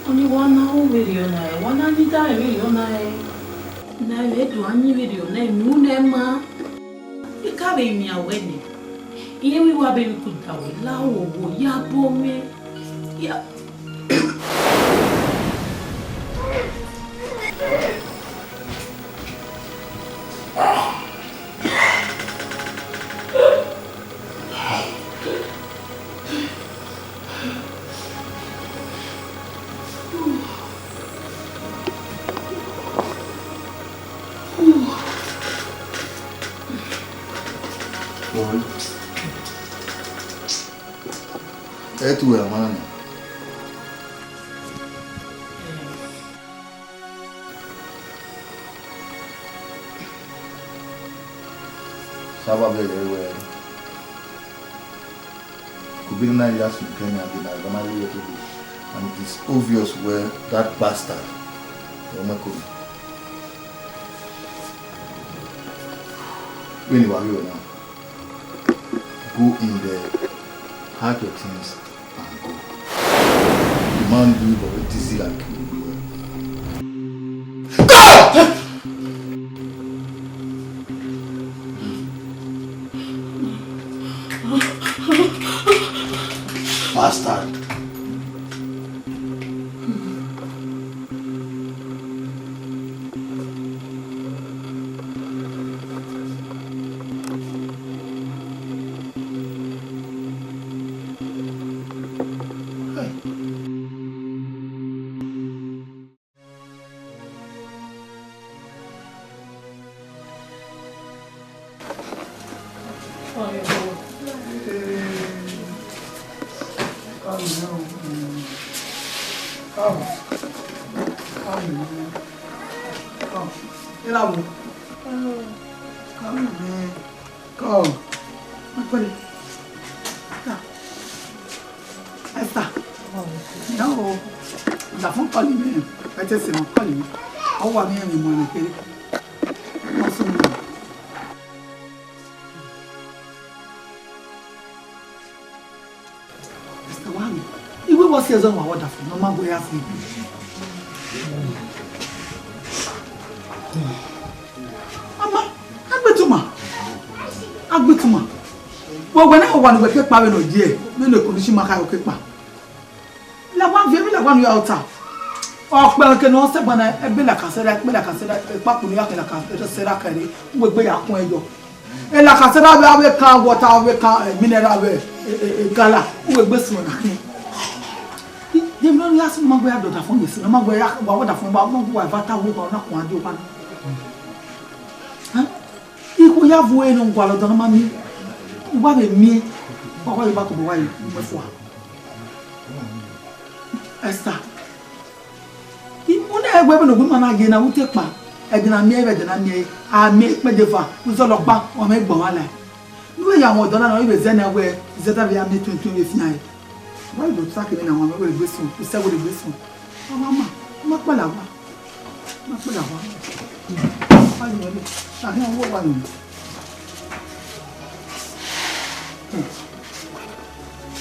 Oni wana o video na e wana ni ta video na e na e do anyi video na e mu na ma e ka be mi awene iye wi wa be mi ku da we la wo wo ya bo me ya tu hermano. Saba very well. Kubina just in Kenya, and it is obvious where that bastard, when you are here now, go in there, pack your things, and go. The man do it, but it is like go! Bastard. No matter where I sleep. Mama, Agbetuma. Well, when I want to get power no dear, no condition maka okay pa. La one very la one you out. Oh, well, can also when I be like I said, Papu Yak and I just said I carry, we be a point. And like I said, I will count water, I will count mineral, gala, who will be soon. They don't last month where I don't have phone. No matter where I what phone, but no, who I vat out with or not one do one. Huh? we have way no kwalo do mami. Uba be mi. Kwa iba ko bo wa yi mefo. Esther. Una egbe no gbe mana ge na wute pa. E dina mi a mi pe de fa. Uzo lo pa o me gbon wa la. No ya won do na no ibe zena we zeta bi am 2020 fi ai. Why do sack me na won me gbe sun. O se go de gbe sun. Mama, ma pa la wa. Ma pa la wa. Ai no le. Ta ni wo wa ni.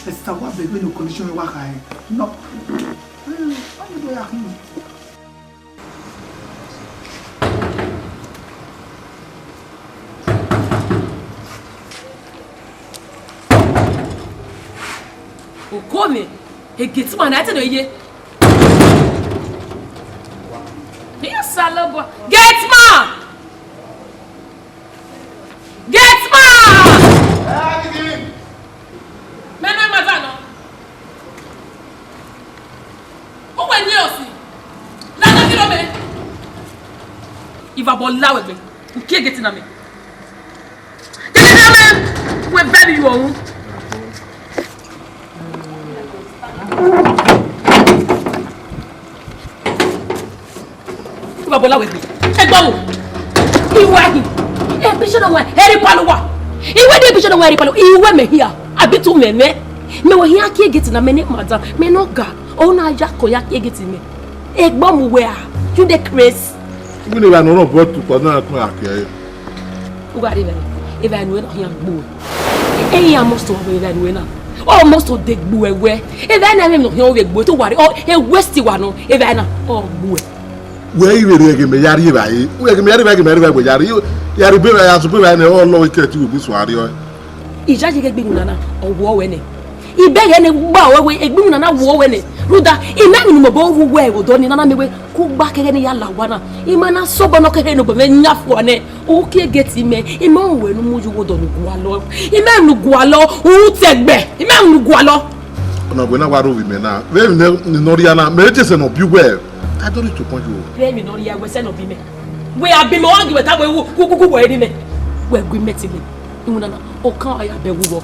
Esther wa be no condition wa ka e. No. Why do ya him? Come, he gets man at the ye. Yes, Salabo. Get man! Get man! Men, Madonna. Who went you see? Lana Kilobe. If I bought loud, who can't get in a me. We're very young. Bola with me. Egbawo. Iwahi. E bishop no wa eri paluwa. Iwe de bishop no wa eri palu. Iwe me here. Abi tu me. Me wo here ki get na me ne madam. Me no ga. O na ja ko ya ki get me. Egbo mu we a. You the craze. We no no but to ko na ko akere. Ugari be. E ba nu no here gbo. E ya most of we nu na. Almost to dig gbo ewe. E ba na me no here we gbo to wari. O e waste wa no. E ba na o gbo. Where you will me yari by we can marry back yari be ya so be na all no ke ti obi so are yo ija je gbegbu nana owo we ne ibe ye ne gba we egbun nana wo we ne ruda ime mi mo bo wo we odo ni nana mewe ku gba kere ni yala wa na ima na so bo no kere no bo me nyafo ne o ki get ime ime o we nu moju wo do nu gwa lo ime nu gwa lo o tegbe ime nu gwa lo ona go na wa ro vi me na we ni no ria na me je se no bi we I don't need to point you. Let me know here we send up me. We have been on with that we we me. We agree meeting. Imuna na o kan aya be wo.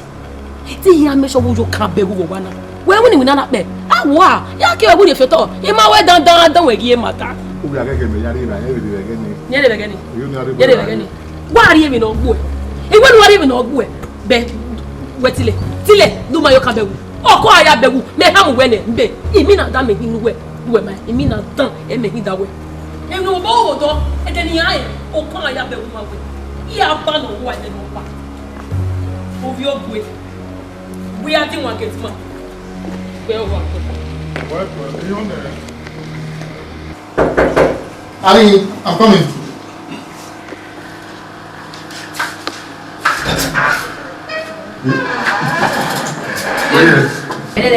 Ti here make sure wo kan be wo wa na. We woni na pe. Ah wa, ya ke we dey feto. E ma we dan we gie mata. O bi agege me yari ba e be be ni. Ye be gani. Ye be gani. Wa ri mi no gbo e. E we no ri mi no gbo e. Be wetile. Tile do ma yo kan be wo. O ko aya be wo. Me ha mu we ne mbe. Imi na da me hinu we. We ma imi na tan e me hin da we. E no bo do e de ni ai o kan aya be wo ma we. Ya ba no wa de no pa. O vi o gwe. We are the one get man. We are one. What are you on there? Ali, I'm coming. Yes.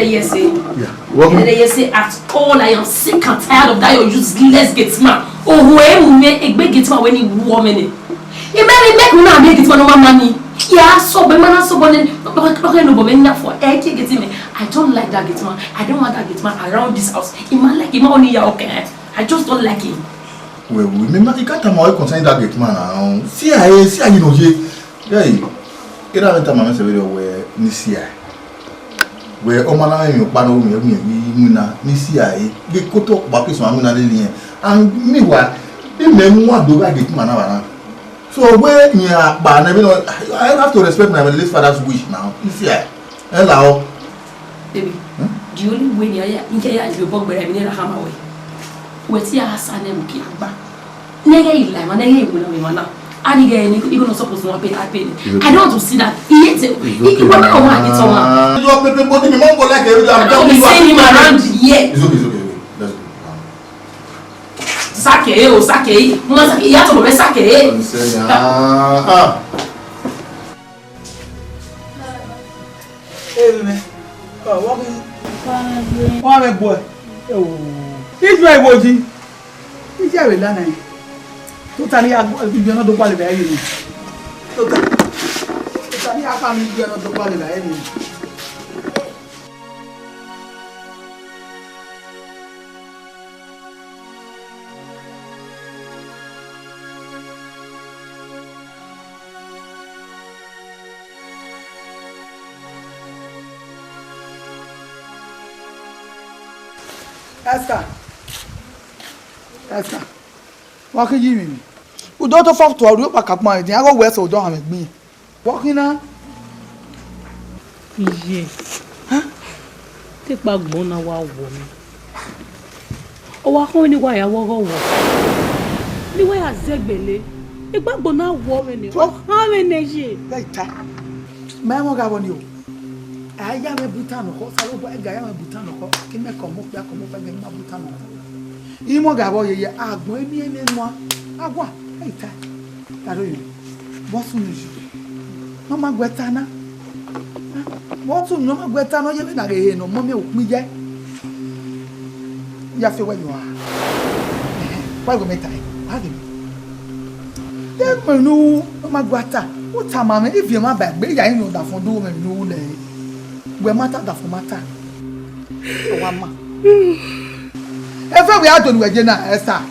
Yes, Yeah. Yes, at all I am sick and tired of that your useless get man. Oh, who me egbe get man when he woman. You make na make it for no money. Yeah, so be man so bonne. No be for get me. I don't like that get man. I don't want that get man around this house. He man like him only ya okay. I just don't like him. Well, remember you can't tell me concern that get man now. See you know je. Hey. Ira nta mama se we ni see we o mana mi pa no mi na ni see ai ge koto pa pe so amuna le ni and me wa be me mu ado ga get man na so we ni pa na be no I have to respect my late father's wish now you see ai hello Baby, the only way you bog by me na hama we ti asa na mu ki agba nege ila ma nege iwu na me mana ani ge ni you no suppose to pay I don't want to see that he ate it he want to want it on you pepe body me mo go like every I'm telling you see him around here it's okay let's go sake mo sake ya to be sake me wa me boy this way boji this way lana totally you no do qualify you totally aka mi you no do qualify you Esther. What can you mean? We don't have to do back up my dear west or don't have me. Walking now? Yes. Huh? Take back Bona woman. Oh, I only why I walk over. The way I Zegbele. Take back Bona woman. Oh, how many? Later. Mamma got on you. I am a Butano horse. I will buy a Butano horse. Can make a move back on my Butano. Imo gabo ye agbo emi emi nwa agwa ita taro yo bosu nuju no ma gweta na bosu no ma gweta no ye be na ge no mo me okun je ya fe we yo wa go meta ha ge de mo no ma gweta o ta ma me if you ma ba gbe ya yin da fun do me no le we mata da fun mata wa ma efe we adonu weje na Esther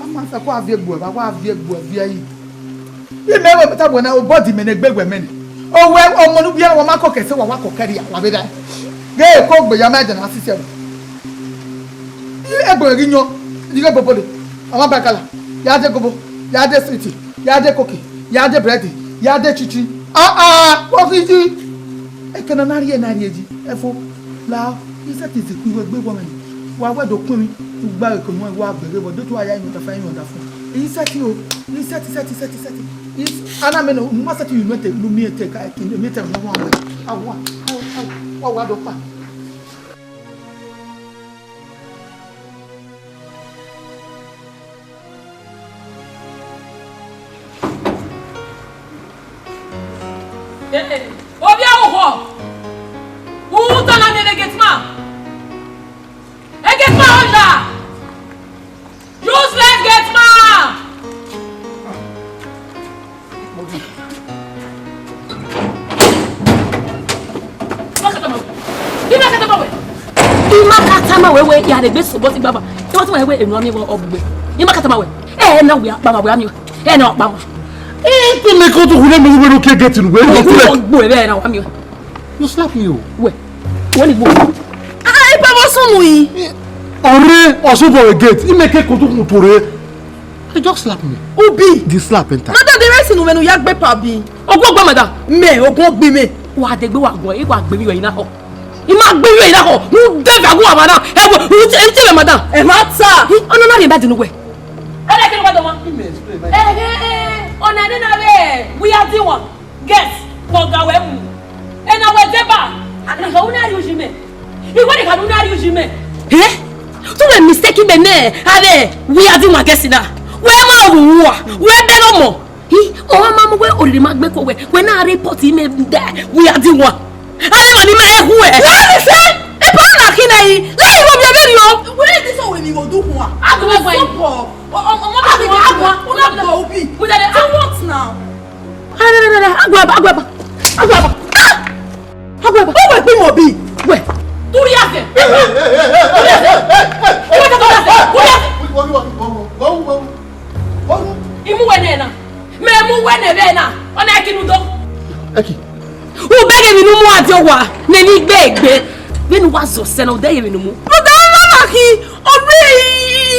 ama sa kwa vie gbo ba kwa vie gbo vie yi ye me we ta bo na body me na gbegwe me ni o we omo nu bia wo ma ko kese wa ko kari wa be da ge ko gbe ya ma je na asise ye egbo ri nyo diga bobo de ama bakala ya de gobo ya de sweet ya de cookie ya de bread ya de chichi wo ki ji e kana na ri eji efo la isa ti ti ku gbe woman wa we do kun mi tu gba ko mo wa bere bo do to aya yin ta fa yin da fun isa ti o isa ti is ana me no ma sa ti you mete lu mi te ka ki mi te no wa do pa obi awo who tell me the get man? A get man under. Useless get man. Imakatama we ya de beso boti baba. E what we enu ami wo obugbe. Imakatama we. Na we baba we ami. Na baba. To make out to who we no get getting we na ami. You slap me. We. When you go. Papa sono yi. Ore also for a gate. He make ko to mutore. He just slap me. Obi. The slap enter. Madam the rest no ya gbe pa bi. Ogun gba madam. Me ogun gbe me. Wa de gbe wa gun e wa gbe mi we ina ho. I ma gbe mi ina ho. Nu de ga gun madam. E wo e ti be madam. E ma ta. Ono na re ba dinu we. E le ki no ba do mo. Ona ni na be. We are the one. Guess. Wo ga we mu. E na we deba. Ana ga una ri ojime. Iwo ni ka una ri ojime. Tu we mistake be ne. Ade, we are the one guess na. We ma wu wa. We be no mo. O ma mo we o le ma gbe ko we na report me there. We are the one. Ade ma ni ma e hu e. Let me say. E pa na kina yi. Let you be very o. We this one we ni go do hu a. Ago me boy. Una go obi. We dey what now? Agba. O we pe mo bi. We. Turi ase. Imu wene na. Me mu wene be na. Ona ekinu do. Eki. U bege mi nu mu ati owa. Ne ni gbegbe. Be nu wa zo se na o de mi nu mu. But mama ki obi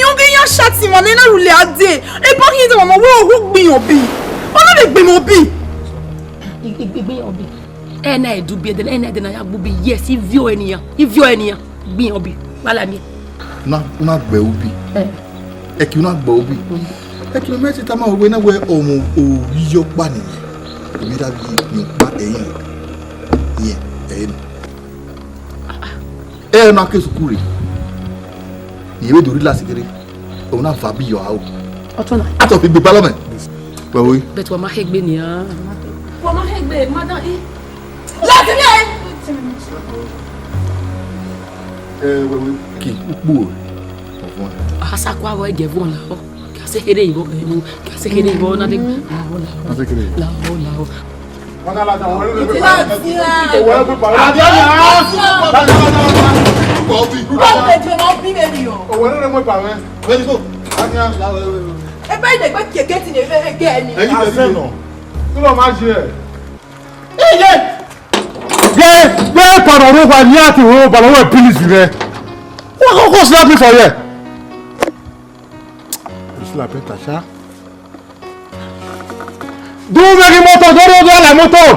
yon ge yan shati mo na rule ade. E bo ki de mama wo gbin obi. Ona le gbin obi. Gbin obi. Na edu bi de na ya gbo bi yes ivio eniyan gbin obi wala mi una gbe obi eki una gbe obi eki no meti ta ma we na we omo oyiyo pa ni bi da bi ni pa na ke sukuri yewe do relax kere o na fa bi yo awo otona ato bi parliament we we bet wa ma hegbe ni wa ma hegbe madam Láti ní ẹ. Wewe ki upo. Asa kwa wa je bon la ho. Ka se kede ibo ka se kede ibo na de. Asa kede. La ho. Wana la da wole le. Láti la. Wole pe pa. Ko bi. Ko be je mo bi me ni o. Wole le mo pa we. Where you go? Anya. E ba ide gbe keke ti ne fe ge ni. Eyi be no. Kí ló máa ṣe ẹ? Ye! Panoro by Niati, but I will police you there. What goes that me for you? It's la Petasha. Do make motor, don't do la motor.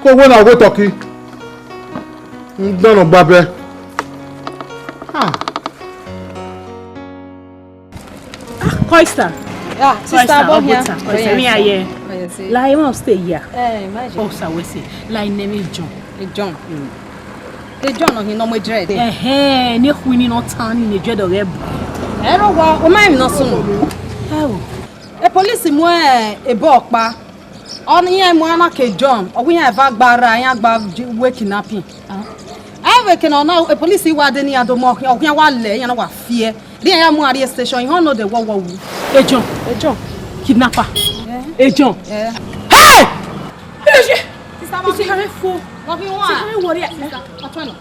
Go when I go talking. Don't babe. Koista. Yeah, sister born here. Koista, me here. Like I stay here. Imagine. Oh, so we say. Like name is John. John. The John no he no more dread. Ne kwini no tan ni dread of ebu. Ero wa o ma mi no so no. How? E police mu e bo pa. On here mu ana ke John. O wi yan va gbara yan gba we kidnapping. I reckon now a police wa de ni adomo o yan wa le yan wa fear. Then ya mu area station. You know the wo. E John. Kidnapper. E John. Yeah. Hey! Sister, you see her for. What you want? Sister, worry. Atwano.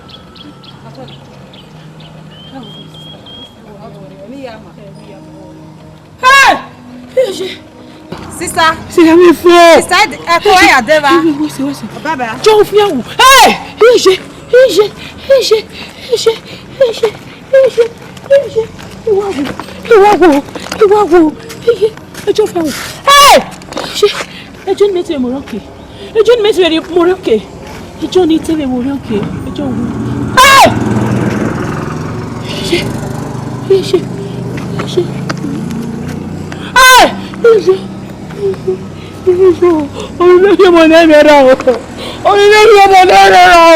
Hey! Sister. See her for. Sister, ko ya deva. What's Baba. John fiawu. Hey! Ije. Iwawo. Ejo fiawu. Hey! Ejo ni te mo roke. Ejo ni me te mo roke. Ejo ni te mo roke. Ejo wo. Hey! Ije. Hey! Ije. Olóyè mo na mi ra o. Olóyè mo na ra o.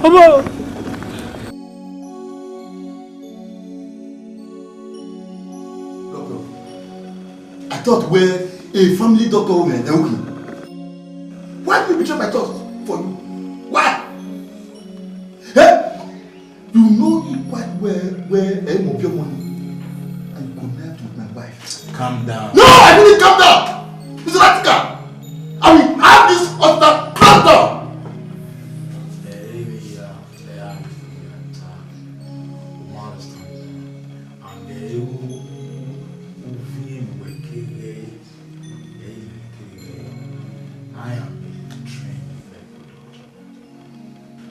Come on. I thought we're a family doctor woman. Okay. Why did you betray my trust for you? Why? Hey? You know quite well where I'm of your money. And connect with my wife. Calm down. No, I didn't calm down. It's radical. I will have this utter cracked down.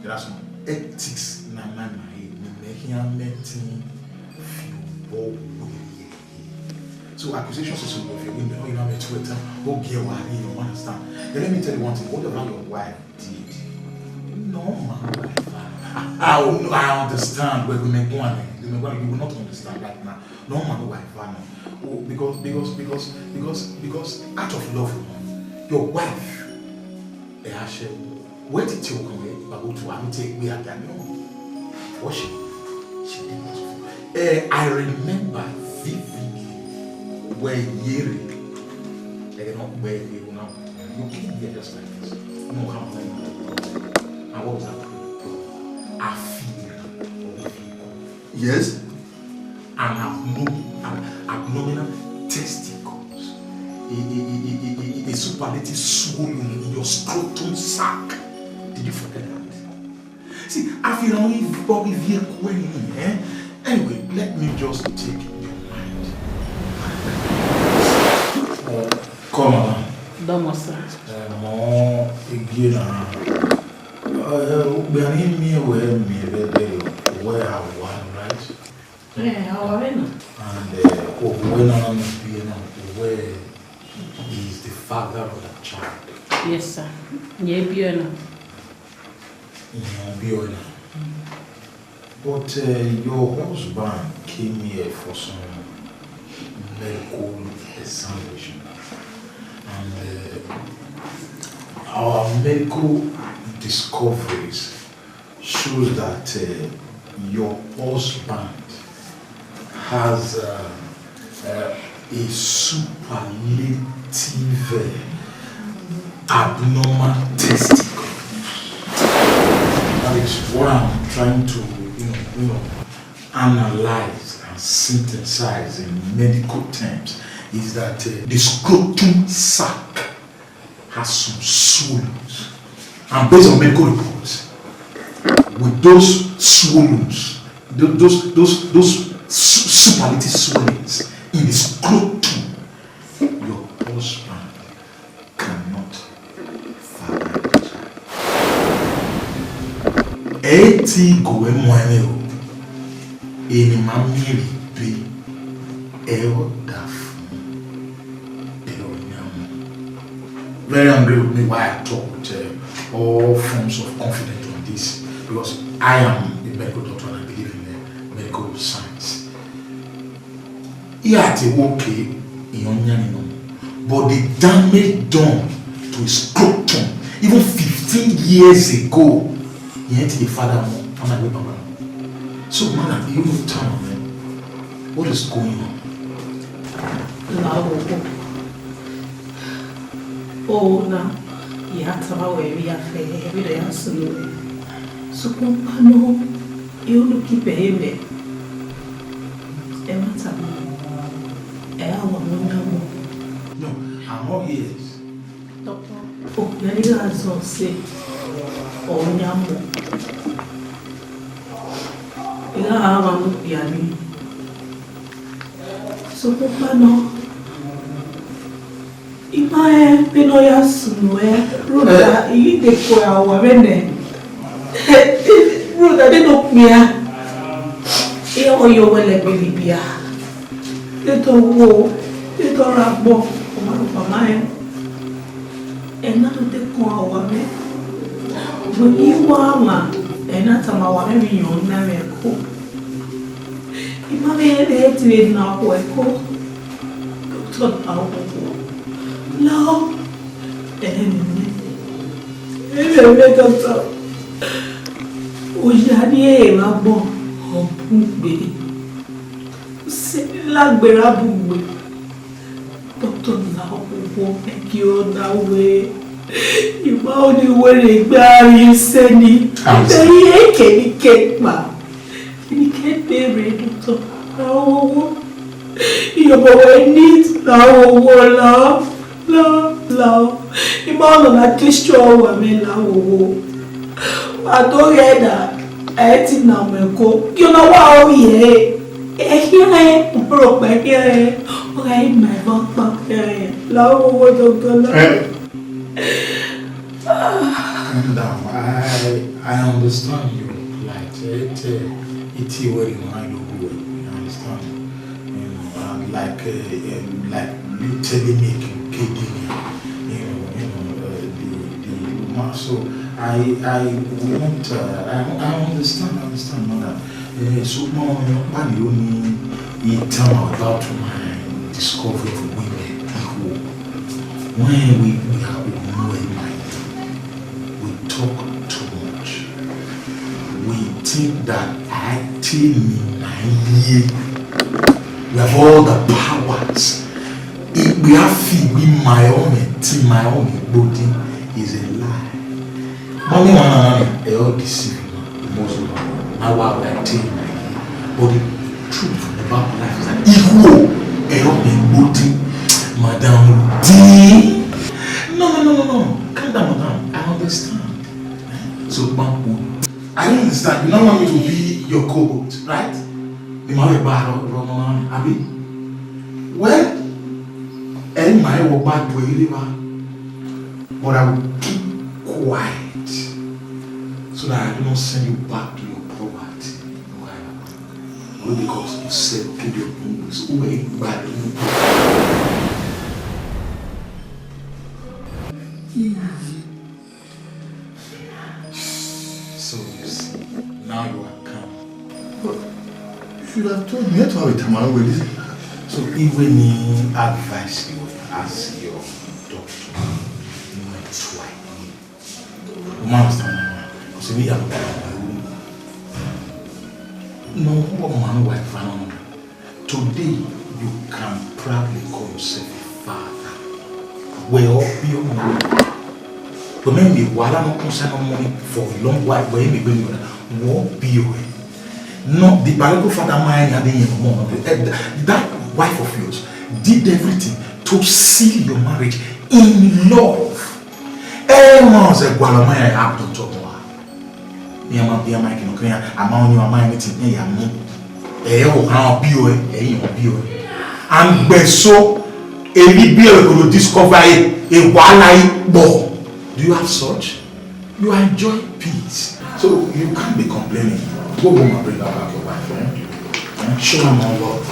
There are some ethics in my mind, making a meeting feel so accusations is of you know you have a Twitter, okay, why you understand. Then let me tell you one thing, whatever your wife did, no man, I understand where we make one. You will not understand right now. No man wife, because out of love, your wife, where did you come? Go to take me at that no. What she did not. I remember vividly where Yeri, not where they were now. You came here just like this. No how and what was that? I feel. Yes. Abdominal testicles. A superlative swollen in your scrotum sac. Did you forget that? See, I feel only probably vehicle. Anyway, let me just take your mind. Come on. Don't sir. More again. We are in me where I want, right? Yeah, I want. And where is the father of the child? Yes, sir. Yeah, But your husband came here for some medical examination, and our medical discoveries shows that your husband has a superlative abnormal testicle. That is what I'm trying to, analyze and synthesize in medical terms. Is that the scrotum sac has some swellings, and based on medical reports, with those swellings, those superlative swellings in the scrotum, your husband Eti go emwane o. Eni mamiri be daf. Very angry with me why I talk with all forms of confidence on this, because I am a medical doctor and I believe in medical science. Yeah, it's okay in but the damage done to his scrotum even 15 years ago, he had to be father. So, man, you will tell me what is going on? Oh, now you have to have a real affair every day. Absolutely. So, no, you look keep a him. No, I'm all ears. Doctor. Oh, you need to say, oh, Yamu. You have a piano. So, no. Imae penoya sunwe ruda ide kwa wabene ruda de no mia e oyo wele belibia de to wo de to rabo o ma pama e na to de kwa wabe bo iwa ma e na tama wabe mi yon na me ko imae de ti na ko e ko to ta no, doctor. Ojani ma bon obugbe. Se lagbera bugbe. Doctor na owo make you na way. Iba oni were gba ri seni. Dey keni kekpa. Keni kekpe doctor. Owo. Iyo bo need na owo love. Imano na Christian woman na wo. I don't hear that. I think na meko. You know what we here? Here bro back here. Okay, my back here. La wo doctor. Calm down. I understand you. Like it's where you understand. Like literally making kidding, the so I want I understand mother. So mom, you only tell me about my discovery of women who, when we are mind, we talk too much. We think that we have all the powers. If we have feet with my own body is a lie. Mommy, they all deceive most of them. Now what I tell you, but the truth about life is that equal body, Madam D. No. Calm down, madam. I understand. So, I don't understand. You don't want me to be your co-host, right? You might be bad or wrong, Abby. Well, and my will back to a but I will keep quiet so that I do not send you back to your poverty. Only because you said keep your wounds away bad. So you see, now you are calm. But you should have told me to have a time with this. So even in advice you as your doctor, you might try. You understand? So we have no woman wife. Today you can proudly call yourself a father. Well, be on the way. But maybe while I'm not concerned money for a long while, but maybe won't be away. No, the biological father mine and that wife of yours did everything to seal your marriage in love. Everyone's a gualamaya abdon to moi. Niama be a mic in Korea, among your mind, it's in Yamu. And Beso, a Libya will discover a Walai ball. Do you have such? You enjoy peace. So you can't be complaining. Go home and bring her back your wife, eh? Show her more love.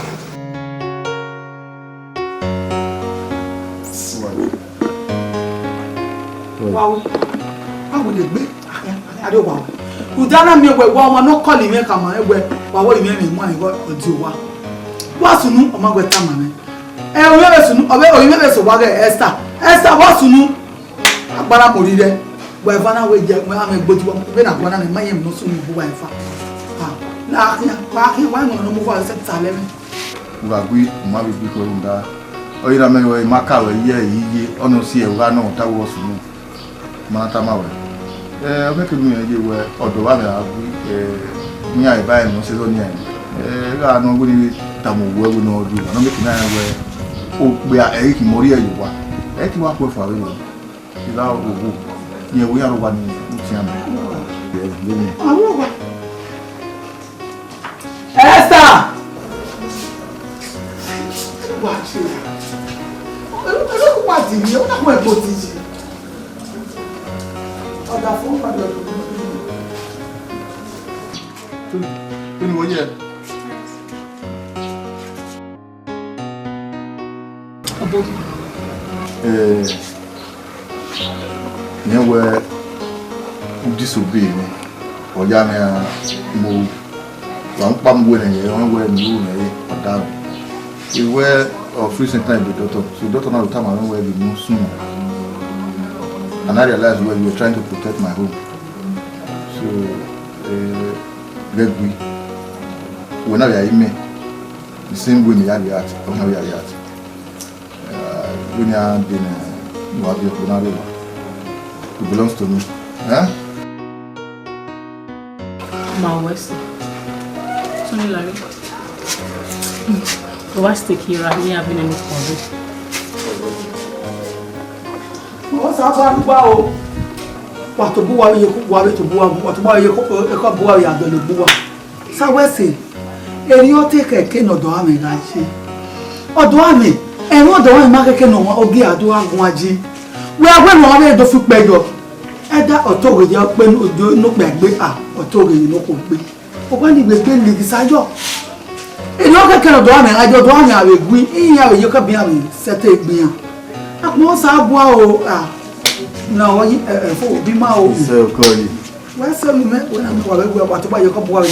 Wow. How would it be? I don't know. Udana mi we wa no call me kama we wa wo mi mo an go odi wa sunu o ma gwe tama me o me sunu o me so wa ge Esther wa sunu agbara mo ri re we fa na we je me am egboju wa be na gbona na ma yem no sunu bu wa fa na ya wa mo no mo fa se tale me wa gwi ma bi ko nda o ira me we maka we ye yiye ono si e wa no ta wo sunu ma ta ma we o fe ke mi ye we odo wa me agwi mi ai ba no se lo ni ai ga no guri ta mo we no odu no me kina we o pe a e ki mori e yo wa e ti wa po fa we yo ti la o go ye we aro wa ni ti am Esther wa ti o wa ti ni o na mo e po ti ji oda fun padà Kini wo ye Abo. Newe disobey me. Oya me mo wa npa mwe na ye won we nu na ye oda. We were of recent time with doctor. So doctor now time I where we move soon. And I realized when we were trying to protect my home. So we when I am the same way me react, how we react. When you are been you have your own. It belongs to me. Huh? My Wesley. Tony Larry. What's the key right here? I've been in this closet. What's up, Babo? What to Bua, you could worry to Bua, what to buy you could Bua, you are the Bua. So, Wesley, and you take a cane of Doami, like she. Or Doami, and what do I make a no or Gia do Guaji? We are going to have the foot beggar. And that authority, when you do not make me up, authority, you know, when you will build the side job. And you can do I don't want to have a green in you can be a set a beer. At most, I wow. Now, for be my own. So, Cody. Where's some men when I'm going to buy your cup of water?